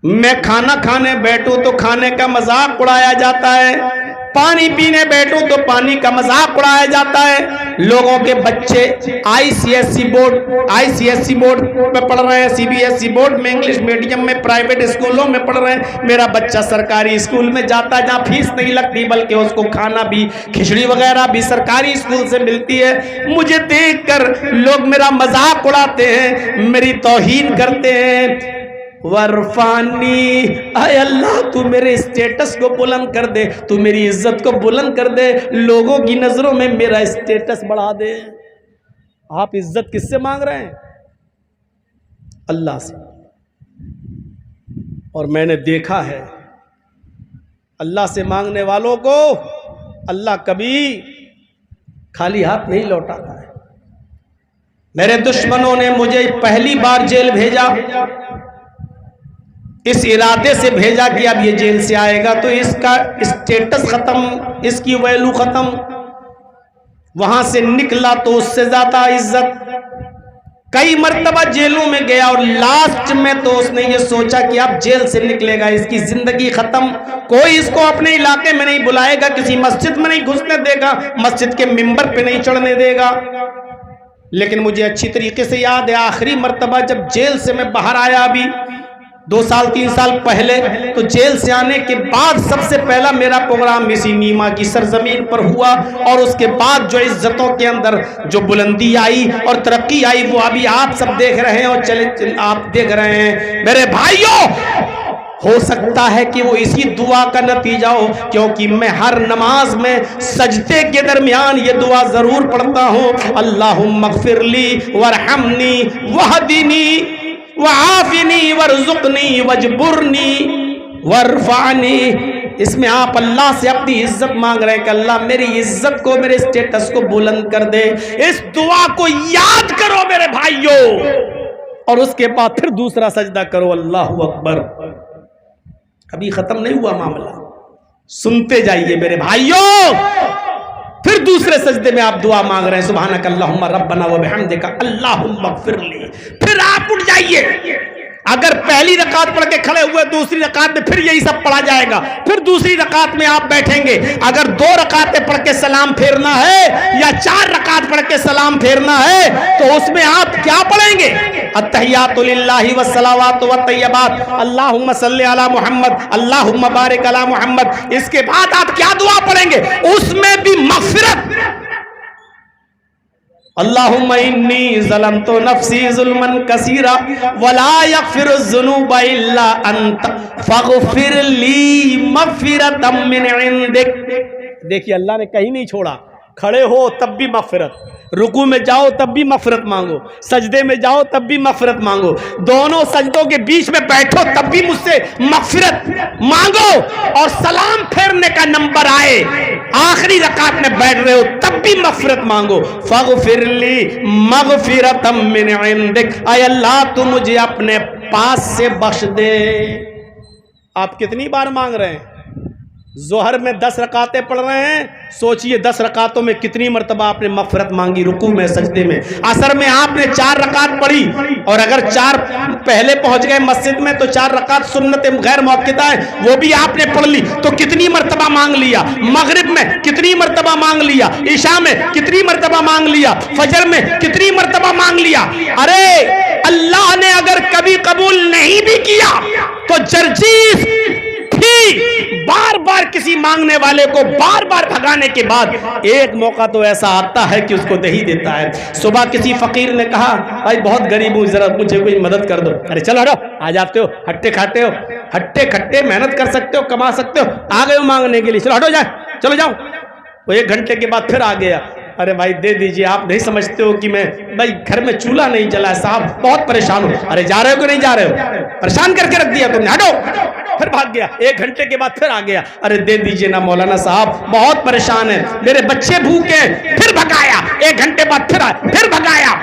میں کھانا کھانے بیٹھوں تو کھانے کا مذاق اڑایا جاتا ہے، پانی پینے بیٹھوں تو پانی کا مذاق اڑایا جاتا ہے۔ لوگوں کے بچے آئی سی ایس سی بورڈ میں پڑھ رہے ہیں، C B S E board میں، انگلش میڈیم میں، پرائیویٹ اسکولوں میں پڑھ رہے ہیں۔ میرا بچہ سرکاری اسکول میں جاتا ہے جہاں فیس نہیں لگتی بلکہ اس کو کھانا بھی، کھچڑی وغیرہ بھی سرکاری اسکول سے ملتی ہے۔ مجھے دیکھ کر لوگ میرا مذاق اڑاتے ہیں، میری توہین کرتے ہیں۔ ورفانی، اے اللہ تو میرے اسٹیٹس کو بلند کر دے، تو میری عزت کو بلند کر دے، لوگوں کی نظروں میں میرا اسٹیٹس بڑھا دے۔ آپ عزت کس سے مانگ رہے ہیں؟ اللہ سے۔ اور میں نے دیکھا ہے اللہ سے مانگنے والوں کو اللہ کبھی خالی ہاتھ نہیں لوٹاتا ہے۔ میرے دشمنوں نے مجھے پہلی بار جیل بھیجا، اس ارادے سے بھیجا کہ اب یہ جیل سے آئے گا تو اس کا اسٹیٹس ختم، اس کی ویلو ختم۔ وہاں سے نکلا تو اس سے زیادہ عزت۔ کئی مرتبہ جیلوں میں گیا اور لاسٹ میں تو اس نے یہ سوچا کہ اب جیل سے نکلے گا اس کی زندگی ختم، کوئی اس کو اپنے علاقے میں نہیں بلائے گا، کسی مسجد میں نہیں گھسنے دے گا، مسجد کے ممبر پہ نہیں چڑھنے دے گا۔ لیکن مجھے اچھی طریقے سے یاد ہے آخری مرتبہ جب جیل سے میں باہر آیا، ابھی 2 سال 3 سال پہلے، تو جیل سے آنے کے بعد سب سے پہلا میرا پروگرام اسی نیما کی سرزمین پر ہوا، اور اس کے بعد جو عزتوں کے اندر جو بلندی آئی اور ترقی آئی وہ ابھی آپ سب دیکھ رہے ہیں اور چلے آپ دیکھ رہے ہیں۔ میرے بھائیوں، ہو سکتا ہے کہ وہ اسی دعا کا نتیجہ ہو، کیونکہ میں ہر نماز میں سجدے کے درمیان یہ دعا ضرور پڑھتا ہوں، اللہم اغفر لی ورحمنی وہدنی وعافنی وارزقنی وجبرنی وارفعنی۔ اس میں آپ اللہ سے اپنی عزت مانگ رہے ہیں کہ اللہ میری عزت کو، میرے اسٹیٹس کو بلند کر دے۔ اس دعا کو یاد کرو میرے بھائیوں، اور اس کے بعد پھر دوسرا سجدہ کرو، اللہ اکبر۔ ابھی ختم نہیں ہوا معاملہ، سنتے جائیے میرے بھائیوں۔ پھر دوسرے سجدے میں آپ دعا مانگ رہے ہیں، سبحانک اللہم ربنا وبحمدک اللہم اغفر لی۔ پھر آپ اٹھ جائیے اگر پہلی رکعت پڑھ کے کھڑے ہوئے دوسری رکعت میں پھر یہی سب پڑھا جائے گا، پھر دوسری رکعت میں آپ بیٹھیں گے. اگر 2 رکعتیں پڑھ کے سلام پھیرنا ہے یا 4 رکعت پڑھ کے سلام پھیرنا ہے تو اس میں آپ کیا پڑھیں گے؟ التحیات للہ والصلوات والطیبات، اللہم صلی علی محمد، اللہم بارک علی محمد. اس کے بعد آپ کیا دعا پڑھیں گے؟ اس میں بھی مغفرت. اللہم انی ظلمت نفسی ظلما کثیرا ولا یغفر الذنوب الا انت فاغفر لی مغفرۃ من عندک. دیکھیے اللہ نے کہیں نہیں چھوڑا. کھڑے ہو تب بھی مغفرت، رکوع میں جاؤ تب بھی مغفرت مانگو، سجدے میں جاؤ تب بھی مغفرت مانگو، دونوں سجدوں کے بیچ میں بیٹھو تب بھی مجھ سے مغفرت مانگو، اور سلام پھیرنے کا نمبر آئے آخری رکعت میں بیٹھ رہے ہو تب بھی مغفرت مانگو. فاغفر لی مغفرۃ من عندک، اے اللہ تو مجھے اپنے پاس سے بخش دے. آپ کتنی بار مانگ رہے ہیں؟ ظہر میں 10 رکعتیں پڑھ رہے ہیں، سوچئے 10 رکعتوں میں کتنی مرتبہ آپ نے مغفرت مانگی رکوع میں سجدے میں. عصر میں آپ نے 4 رکعت پڑھی، اور اگر 4 پہلے پہنچ گئے مسجد میں تو 4 رکعت سنت غیر مؤکدہ ہیں وہ بھی آپ نے پڑھ لی تو کتنی مرتبہ مانگ لیا. مغرب میں کتنی مرتبہ مانگ لیا، عشاء میں کتنی مرتبہ مانگ لیا، فجر میں کتنی مرتبہ مانگ لیا. ارے اللہ نے اگر کبھی قبول نہیں بھی کیا تو جرجیس بار بار کسی مانگنے والے کو بار بار بھگانے کے بعد ایک موقع تو ایسا آتا ہے کہ اس کو دے ہی دیتا ہے. صبح کسی فقیر نے کہا بھائی بہت غریب ہوں ذرا مجھے کوئی مدد کر دو. ارے چلو ہٹو، آ جاتے ہو ہٹے کھاتے ہو، ہٹے کھٹے محنت کر سکتے ہو، کما سکتے ہو، آ گئے ہو مانگنے کے لیے، چلو ہٹو جائے، چلو جاؤ. وہ 1 گھنٹے کے بعد پھر آ گیا. ارے بھائی دے دیجئے، آپ نہیں سمجھتے ہو کہ میں بھائی گھر میں چولہا نہیں جلا صاحب، بہت پریشان ہوں. ارے جا رہے ہو کہ نہیں جا رہے ہو؟ پریشان کر کے رکھ دیا تم نے، ہٹو. پھر بھاگ گیا. 1 گھنٹے کے بعد پھر آ گیا. ارے دے دیجئے نا مولانا صاحب بہت پریشان ہے، میرے بچے بھوکے ہیں. پھر بھگایا. 1 گھنٹے بعد پھر بھگایا.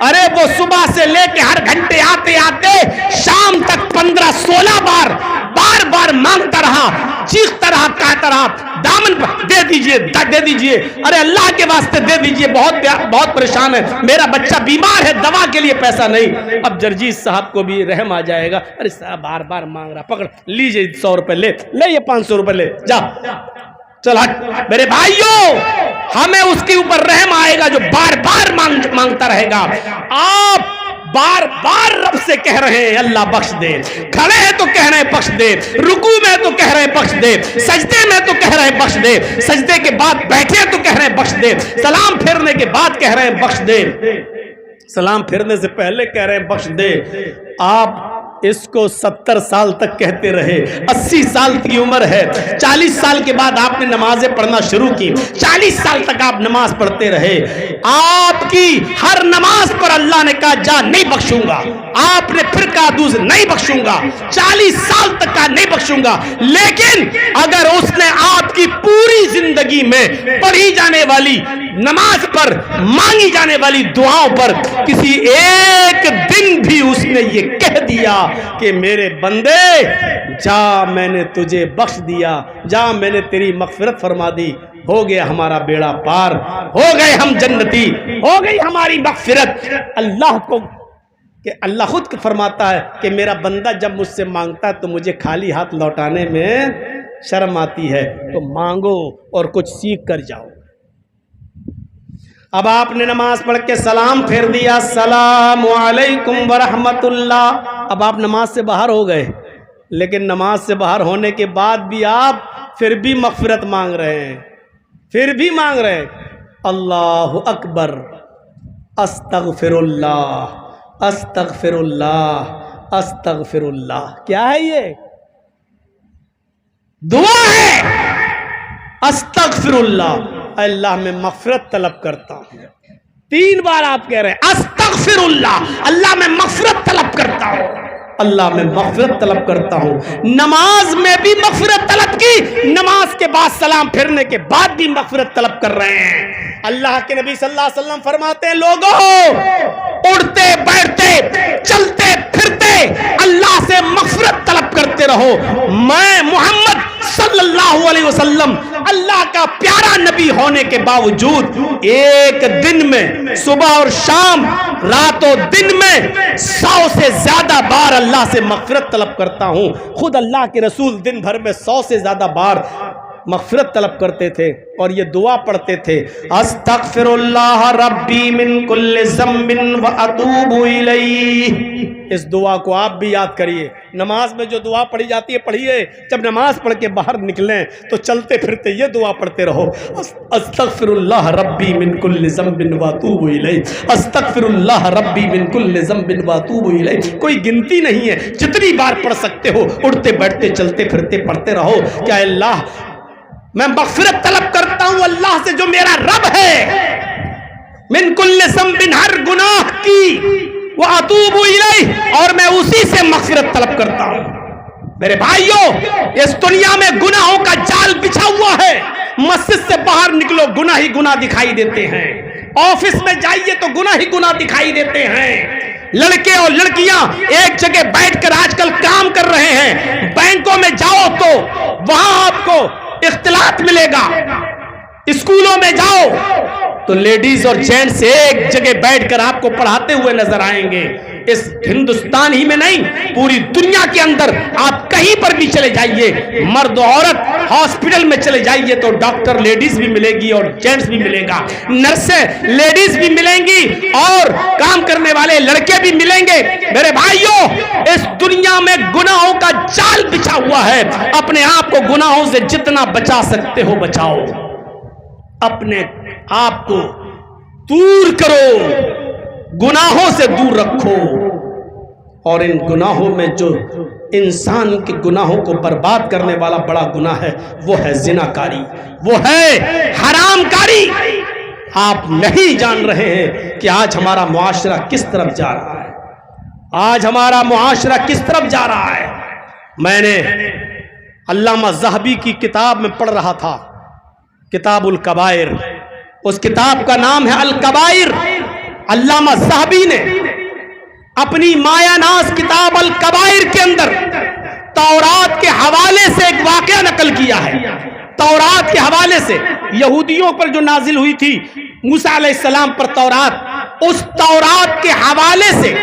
ارے وہ صبح سے لے کے ہر گھنٹے آتے آتے شام تک 15-16 بار بار مانگتا رہا، چیختا رہا، کہتا رہا دامن پر دے دیجئے دے دیجئے. ارے اللہ کے واسطے دے دیجئے، بہت پریشان ہے، میرا بچہ بیمار ہے، دوا کے لیے پیسہ نہیں. اب جرجیس صاحب کو بھی رحم آ جائے گا. ارے صاحب بار بار مانگ رہا، پکڑ لیجئے 100 روپے، لے یہ 500 روپے لے جا، چل ہٹ. میرے بھائیوں ہمیں اس کے اوپر رحم آئے گا جو بار بار مانگتا رہے گا. آپ بار بار رب سے کہہ رہے ہیں اللہ بخش دے، کھڑے ہیں تو کہہ رہے ہیں بخش دے، رکوع میں تو کہہ رہے ہیں بخش دے، سجدے میں تو کہہ رہے ہیں بخش دے، سجدے کے بعد بیٹھے تو کہہ رہے ہیں بخش دے، سلام پھیرنے کے بعد کہہ رہے ہیں بخش دے، سلام پھیرنے سے پہلے کہہ رہے ہیں بخش دے. آپ اس کو 70 سال تک کہتے رہے، 80 سال کی عمر ہے، 40 سال کے بعد آپ نے نمازیں پڑھنا شروع کی، 40 سال تک آپ نماز پڑھتے رہے. آپ کی ہر نماز پر اللہ نے کہا جا نہیں بخشوں گا. آپ نے پھر کہا دوسرے نہیں بخشوں گا، 40 سال تک کہا نہیں بخشوں گا. لیکن اگر اس نے آپ کی پوری زندگی میں پڑھی جانے والی نماز پر، مانگی جانے والی دعاؤں پر کسی ایک دن بھی اس نے یہ کہہ دیا کہ میرے بندے جا میں نے تجھے بخش دیا، جا میں نے تیری مغفرت فرما دی، ہو گیا ہمارا بیڑا پار، ہو گئے ہم جنتی، ہو گئی ہماری مغفرت. اللہ کو کہ اللہ خود فرماتا ہے کہ میرا بندہ جب مجھ سے مانگتا ہے تو مجھے خالی ہاتھ لوٹانے میں شرم آتی ہے، تو مانگو اور کچھ سیکھ کر جاؤ. اب آپ نے نماز پڑھ کے سلام پھیر دیا، السلام علیکم ورحمت اللہ. اب آپ نماز سے باہر ہو گئے، لیکن نماز سے باہر ہونے کے بعد بھی آپ پھر بھی مغفرت مانگ رہے ہیں، پھر بھی مانگ رہے ہیں. اللہ اکبر، استغفر اللہ، استغفر اللہ، استغفر اللہ. کیا ہے یہ؟ دعا ہے. استغفر اللہ، اللہ میں مغفرت طلب کرتا ہوں. 3 بار آپ کہہ رہے ہیں استغفر اللہ، اللہ میں مغفرت طلب کرتا ہوں، اللہ میں مغفرت طلب کرتا ہوں. نماز میں بھی مغفرت طلب کی، نماز کے بعد سلام پھرنے کے بعد بھی مغفرت طلب کر رہے ہیں. اللہ کے نبی صلی اللہ علیہ وسلم فرماتے ہیں لوگوں اڑتے بیٹھتے چلتے پھرتے اللہ سے مغفرت طلب کرتے رہو. میں محمد صلی اللہ علیہ وسلم اللہ کا پیارا نبی ہونے کے باوجود ایک دن میں صبح اور شام رات و دن میں 100 سے زیادہ بار اللہ سے مغفرت طلب کرتا ہوں. خود اللہ کے رسول دن بھر میں 100 سے زیادہ بار مغفرت طلب کرتے تھے اور یہ دعا پڑھتے تھے, استغفر اللہ ربی من کل ذنب واتوب الیہ. اس دعا کو آپ بھی یاد کریے. نماز میں جو دعا پڑھی جاتی ہے پڑھیے. جب نماز پڑھ کے باہر نکلیں تو چلتے پھرتے یہ دعا پڑھتے رہو, استغفر اللہ ربی من کل ذنب واتوب الیہ, استغفر اللہ ربی من کل ذنب واتوب الیہ. کوئی گنتی نہیں ہے, جتنی بار پڑھ سکتے ہو اٹھتے بیٹھتے چلتے پھرتے پڑھتے رہو. کیا اللہ میں مغفرت طلب کرتا ہوں اللہ سے جو میرا رب ہے, من کل ذنب ہر گناہ کی, واتوب الیہ اور میں اسی سے مغفرت طلب کرتا ہوں. میرے بھائیوں, اس دنیا میں گناہوں کا جال بچھا ہوا ہے. مسجد سے باہر نکلو گناہ ہی گناہ دکھائی دیتے ہیں, آفس میں جائیے تو گناہ ہی گناہ دکھائی دیتے ہیں. لڑکے اور لڑکیاں ایک جگہ بیٹھ کر آج کل کام کر رہے ہیں. بینکوں میں جاؤ تو وہاں آپ کو اختلاط ملے گا. اسکولوں میں جاؤ تو لیڈیز اور جینٹس ایک جگہ بیٹھ کر آپ کو پڑھاتے ہوئے نظر آئیں گے. اس ہندوستان ہی میں نہیں, پوری دنیا کے اندر آپ کہیں پر بھی چلے جائیے, مرد و عورت ہاسپٹل میں چلے جائیے تو ڈاکٹر لیڈیز بھی ملے گی اور جینٹس بھی ملے گا, نرسیں لیڈیز بھی ملیں گی اور کام کرنے والے لڑکے بھی ملیں گے. میرے بھائیوں, اس دنیا میں گناہوں کا جال بچھا ہوا ہے. اپنے آپ کو گناہوں سے جتنا بچا سکتے ہو بچاؤ, اپنے آپ کو دور کرو, گناہوں سے دور رکھو. اور ان گناہوں میں جو انسان کے گناہوں کو برباد کرنے والا بڑا گناہ ہے وہ ہے زناکاری, وہ ہے حرام کاری. آپ نہیں جان رہے ہیں کہ آج ہمارا معاشرہ کس طرف جا رہا ہے, آج ہمارا معاشرہ کس طرف جا رہا ہے. میں نے علامہ ذہبی کی کتاب میں پڑھ رہا تھا, کتاب الکبائر, اس کتاب کا نام ہے الکبائر. علامہ ذہبی نے اپنی مایا ناز کتاب الکبائر کے اندر تورات کے حوالے سے ایک واقعہ نقل کیا ہے. تورات کے حوالے سے یہودیوں پر جو نازل ہوئی تھی موسیٰ علیہ السلام پر تورات, اس تورات کے حوالے سے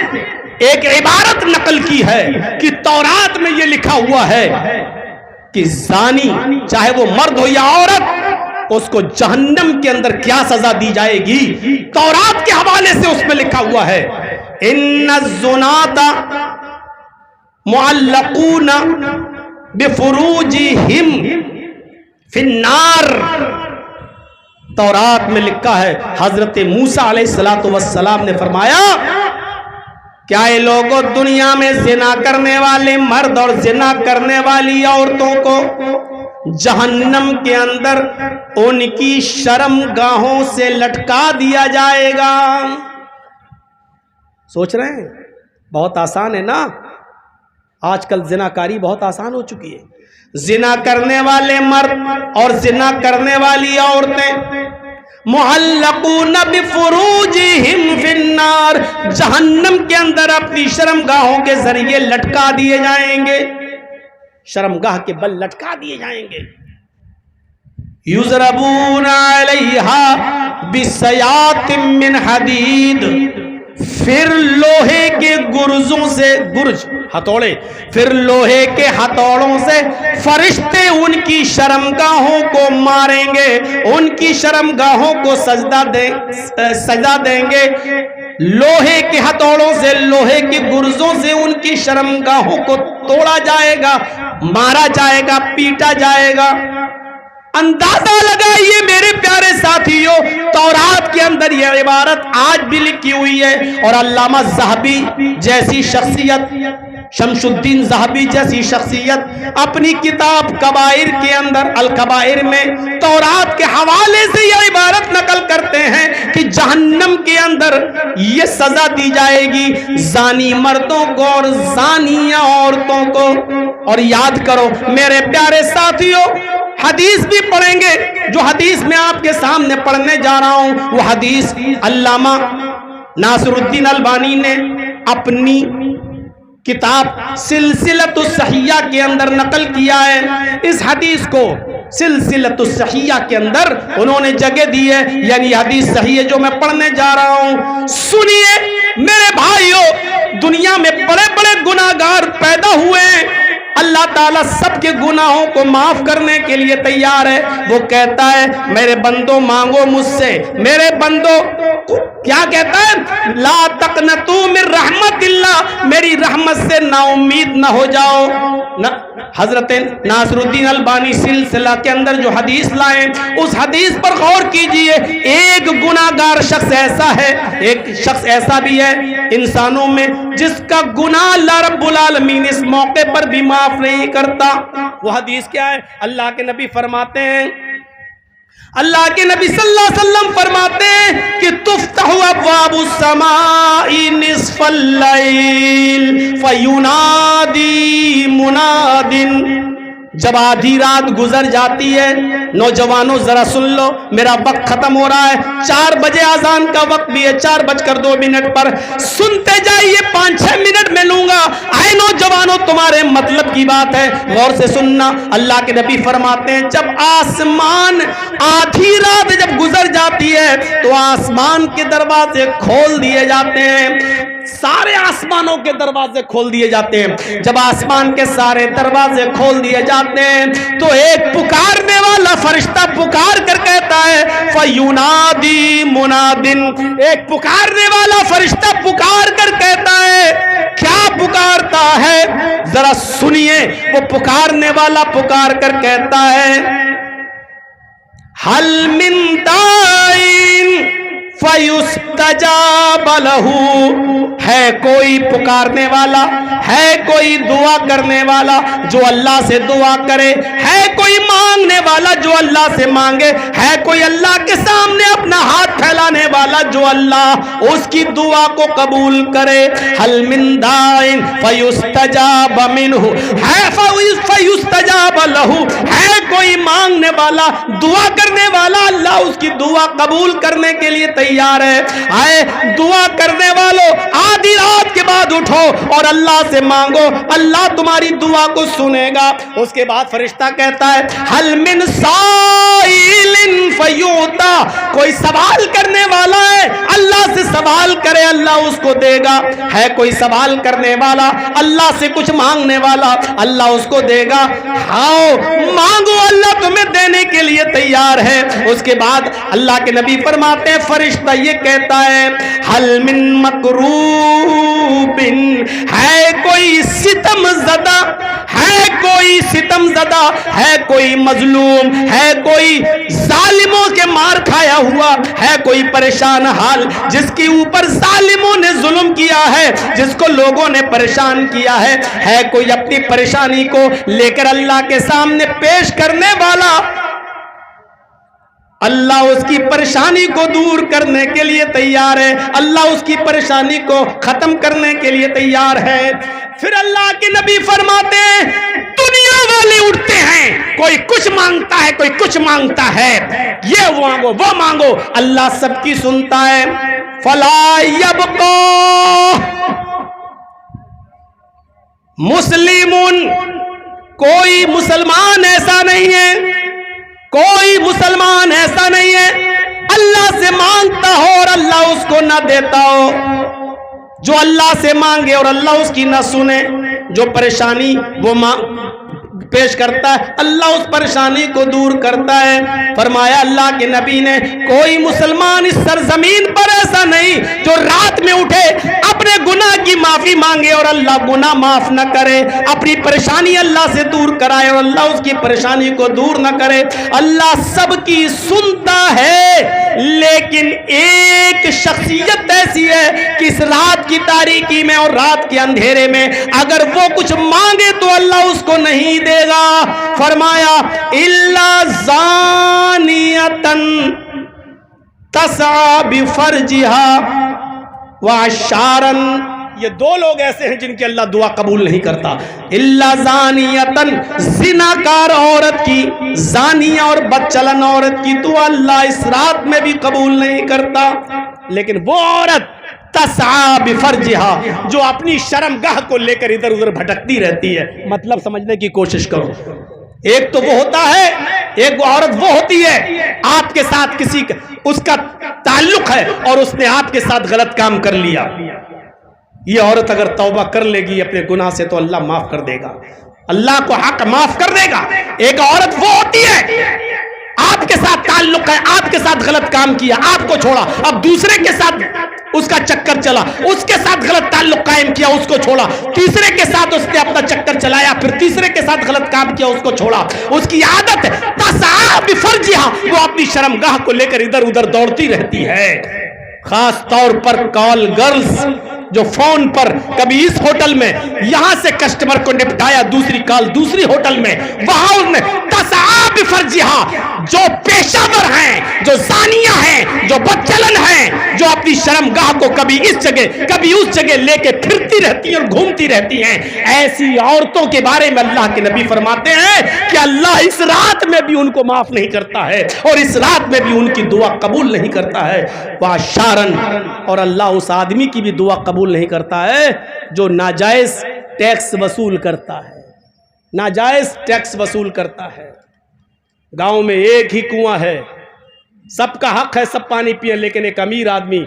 ایک عبارت نقل کی ہے کہ تورات میں یہ لکھا ہوا ہے کہ زانی چاہے وہ مرد ہو یا عورت, اس کو جہنم کے اندر کیا سزا دی جائے گی. تورات کے حوالے سے اس میں لکھا ہوا ہے ان الزنات معلقون بفروجہم فی النار. تورات میں لکھا ہے, حضرت موسیٰ علیہ السلام نے فرمایا کیا یہ لوگوں دنیا میں زنا کرنے والے مرد اور زنا کرنے والی عورتوں کو جہنم کے اندر ان کی شرم گاہوں سے لٹکا دیا جائے گا. سوچ رہے ہیں بہت آسان ہے نا, آج کل زناکاری بہت آسان ہو چکی ہے. زنا کرنے والے مرد اور زنا کرنے والی عورتیں معلقون بفروجہم فی النار, جہنم کے اندر اپنی شرم گاہوں کے ذریعے لٹکا دیے جائیں گے, شرمگاہ کے بل لٹکا دیے جائیں گے. یضربون علیہا بسیات من حدید, پھر لوہے کے گرزوں سے, گرج ہتھوڑے, پھر لوہے کے ہتھوڑوں سے فرشتے ان کی شرمگاہوں کو ماریں گے, ان کی شرمگاہوں کو سجدہ دیں گے. لوہے کے ہتھوڑوں سے, لوہے کے گرزوں سے ان کی شرمگاہوں کو توڑا جائے گا, مارا جائے گا, پیٹا جائے گا. اندازہ لگائیے میرے پیارے ساتھیوں, تورات کے اندر یہ عبارت آج بھی لکھی ہوئی ہے. اور علامہ ذہبی جیسی شخصیت, شمس الدین ذہبی جیسی شخصیت اپنی کتاب کبائر کے اندر, الکبائر میں تورات کے حوالے سے یہ عبارت نقل کرتے ہیں کہ جہنم کے اندر یہ سزا دی جائے گی زانی مردوں کو اور زانیہ عورتوں کو. اور یاد کرو میرے پیارے ساتھیوں, حدیث بھی پڑھیں گے, جو حدیث میں آپ کے سامنے پڑھنے جا رہا ہوں وہ حدیث علامہ ناصر الدین البانی نے اپنی کتاب سلسلۃ الصحیحہ کے اندر نقل کیا ہے. اس حدیث کو سلسلۃ الصحیحہ کے اندر انہوں نے جگہ دی ہے, یعنی حدیث صحیح ہے جو میں پڑھنے جا رہا ہوں. سنیے میرے بھائیوں دنیا میں بڑے بڑے گناہگار پیدا ہوئے ہیں، اللہ تعالیٰ سب کے گناہوں کو معاف کرنے کے لیے تیار ہے۔ وہ کہتا ہے میرے بندوں مانگو مجھ سے، میرے بندوں کیا کہتا ہے؟ لا تقنطوا من رحمت اللہ، میری رحمت سے نا امید نہ ہو جاؤ۔ حضرت ناصر الدین البانی سلسلہ کے اندر جو حدیث لائے اس حدیث پر غور کیجئے۔ ایک گناہگار شخص ایسا ہے، ایک شخص ایسا بھی ہے انسانوں میں جس کا گناہ اللہ رب العالمین اس موقع پر بھی معاف نہیں کرتا۔ وہ حدیث کیا ہے؟ اللہ کے نبی فرماتے ہیں، اللہ کے نبی صلی اللہ علیہ وسلم فرماتے ہیں کہ تفتح ابواب السماء نصف اللیل فینادی مناد، جب آدھی رات گزر جاتی ہے، نوجوانوں ذرا سن لو، میرا وقت ختم ہو رہا ہے، 4 بجے اذان کا وقت بھی ہے، 4:02 پر سنتے جائیے، 5-6 منٹ میں لوں گا۔ آئے نوجوانوں تمہارے مطلب کی بات ہے، غور سے سننا۔ اللہ کے نبی فرماتے ہیں جب آسمان آدھی رات جب گزر جاتی ہے تو آسمان کے دروازے کھول دیے جاتے ہیں، سارے آسمانوں کے دروازے کھول دیے جاتے ہیں۔ جب آسمان کے سارے دروازے کھول دیے جاتے ہیں تو ایک پکارنے والا فرشتہ پکار کر کہتا ہے فَيُنَادِي مُنَادٍ، ایک پکارنے والا فرشتہ پکار کر کہتا ہے، کیا پکارتا ہے؟ ذرا سنیے، وہ پکارنے والا پکار کر کہتا ہے هَلْ مِن دَاعٍ فَيُسْتَجَابَ لَهُ، ہے کوئی پکارنے والا، ہے کوئی دعا کرنے والا جو اللہ سے دعا کرے، ہے کوئی مانگنے والا جو اللہ سے مانگے، ہے کوئی اللہ کے سامنے اپنا ہاتھ پھیلانے والا جو اللہ اس کی دعا کو قبول کرے۔ هَلْ مِن دَاعٍ فَيُسْتَجَابَ مِنْهُ، ہے فَيُسْتَجَابَ لَهُ، ہے کوئی مانگنے والا دعا کرنے والا، اللہ اس کی دعا قبول کرنے کے لیے تیار ہے۔ آئے دعا کرنے والوں، آدھی رات کے بعد اٹھو اور اللہ سے مانگو، اللہ تمہاری دعا کو سنے گا۔ اس کے بعد فرشتہ کہتا ہے حل من سائل فیوتا، کوئی سوال کرنے والا ہے اللہ سے سوال کرے اللہ اس کو دے گا، ہے کوئی سوال کرنے والا اللہ سے کچھ مانگنے والا اللہ اس کو دے گا، آؤ مانگو اللہ تمہیں دینے کے لیے تیار ہے۔ اس کے بعد اللہ کے نبی فرماتے ہیں فرشتہ یہ کہتا ہے حل من مکروب، ہے کوئی ستم زدہ، ہے کوئی ستم زدہ، ہے کوئی مظلوم، ہے کوئی ظالموں کے مار کھایا ہوا، ہے کوئی پریشان حال جس کے اوپر ظالموں نے ظلم کیا ہے، جس کو لوگوں نے پریشان کیا ہے کوئی اپنی پریشانی کو لے کر اللہ کے سامنے پیش کرنے والا، اللہ اس کی پریشانی کو دور کرنے کے لیے تیار ہے، اللہ اس کی پریشانی کو ختم کرنے کے لیے تیار ہے۔ پھر اللہ کے نبی فرماتے ہیں دنیا والے اٹھتے ہیں، کوئی کچھ مانگتا ہے کوئی کچھ مانگتا ہے، یہ مانگو وہ مانگو، اللہ سب کی سنتا ہے۔ فلا یبقى مسلمون، کوئی مسلمان ایسا نہیں ہے، کوئی مسلمان ایسا نہیں ہے اللہ سے مانگتا ہو اور اللہ اس کو نہ دیتا ہو، جو اللہ سے مانگے اور اللہ اس کی نہ سنے، جو پریشانی وہ پیش کرتا ہے اللہ اس پریشانی کو دور کرتا ہے۔ فرمایا اللہ کے نبی نے کوئی مسلمان اس سرزمین پر ایسا نہیں جو رات میں اٹھے اپنے گناہ کی معافی مانگے اور اللہ گناہ معاف نہ کرے، اپنی پریشانی اللہ سے دور کرائے اور اللہ اس کی پریشانی کو دور نہ کرے۔ اللہ سب کی سنتا ہے، لیکن ایک شخصیت ایسی ہے کہ اس رات کی تاریکی میں اور رات کے اندھیرے میں اگر وہ کچھ مانگے تو اللہ اس کو نہیں دے گا۔ فرمایا الا زانیتن تسعى بفرجها وعشارن، یہ دو لوگ ایسے ہیں جن کی اللہ دعا قبول نہیں کرتا۔ الا زانیتن، زناکار عورت کی، زانیہ اور بدچلن عورت کی دعا اللہ اس رات میں بھی قبول نہیں کرتا، لیکن وہ عورت تسعى بفرجها جو اپنی شرمگاہ کو لے کر ادھر ادھر بھٹکتی رہتی ہے، مطلب سمجھنے کی کوشش کرو، ایک تو وہ ہوتا ہے، ایک وہ عورت وہ ہوتی ہے آپ کے ساتھ کسی کا اس کا تعلق ہے اور اس نے آپ کے ساتھ غلط کام کر لیا، یہ عورت اگر توبہ کر لے گی اپنے گناہ سے تو اللہ معاف کر دے گا، اللہ کو حق معاف کر دے گا۔ ایک عورت وہ ہوتی ہے آپ کے ساتھ تعلق ہے، آپ کے ساتھ غلط کام کیا، آپ کو چھوڑا، اب دوسرے کے ساتھ اس کا چکر چلا، اس کے ساتھ غلط تعلق قائم کیا، اس کو چھوڑا، تیسرے کے ساتھ اس نے اپنا چکر چلایا، پھر تیسرے کے ساتھ غلط کام کیا، اس کو چھوڑا۔ اس کی عادت ہے تسعی بفرجہا، وہ اپنی شرمگاہ کو لے کر ادھر ادھر دوڑتی رہتی ہے۔ خاص طور پر کال گرلز جو فون پر کبھی اس ہوٹل میں یہاں سے کسٹمر کو نپٹایا، دوسری کال دوسری ہوٹل میں، وہاں انہوں نے تسعی بفرجہا، جو پیشہ ور ہیں، جو زانیہ ہیں، جو بدچلن ہیں، جو اپنی شرمگاہ کو کبھی اس جگہ کبھی اس جگہ لے کے پھرتی رہتی ہیں اور گھومتی رہتی ہیں، ایسی عورتوں کے بارے میں اللہ کے نبی فرماتے ہیں کہ اللہ اس رات میں بھی ان کو معاف نہیں کرتا ہے اور اس رات میں بھی ان کی دعا قبول نہیں کرتا ہے۔ وَعَشَّارًا، اور اللہ اس آدمی کی بھی دعا قبول نہیں کرتا ہے جو ناجائز ٹیکس وصول کرتا ہے، ناجائز ٹیکس وصول کرتا ہے۔ گاؤں میں ایک ہی کنواں ہے، سب کا حق ہے سب پانی پیئیں، لیکن ایک امیر آدمی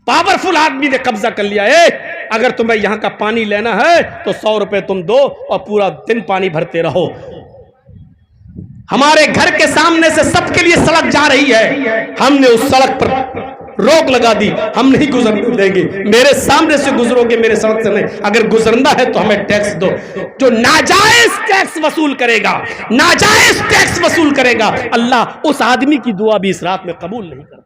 پاورفل آدمی نے قبضہ کر لیا ہے، اگر تمہیں یہاں کا پانی لینا ہے تو 100 روپے تم دو اور پورا دن پانی بھرتے رہو۔ ہمارے گھر کے سامنے سے سب کے لیے سڑک جا رہی ہے، ہم نے اس سڑک پر روک لگا دی، ہم نہیں گزرنے دیں گے، میرے سامنے سے گزرو گے، میرے سڑک سے نہیں، اگر گزرنا ہے تو ہمیں ٹیکس دو۔ جو ناجائز ٹیکس وصول کرے گا، ناجائز ٹیکس وصول کرے گا، اللہ اس آدمی کی دعا بھی اس رات میں قبول نہیں کرتا۔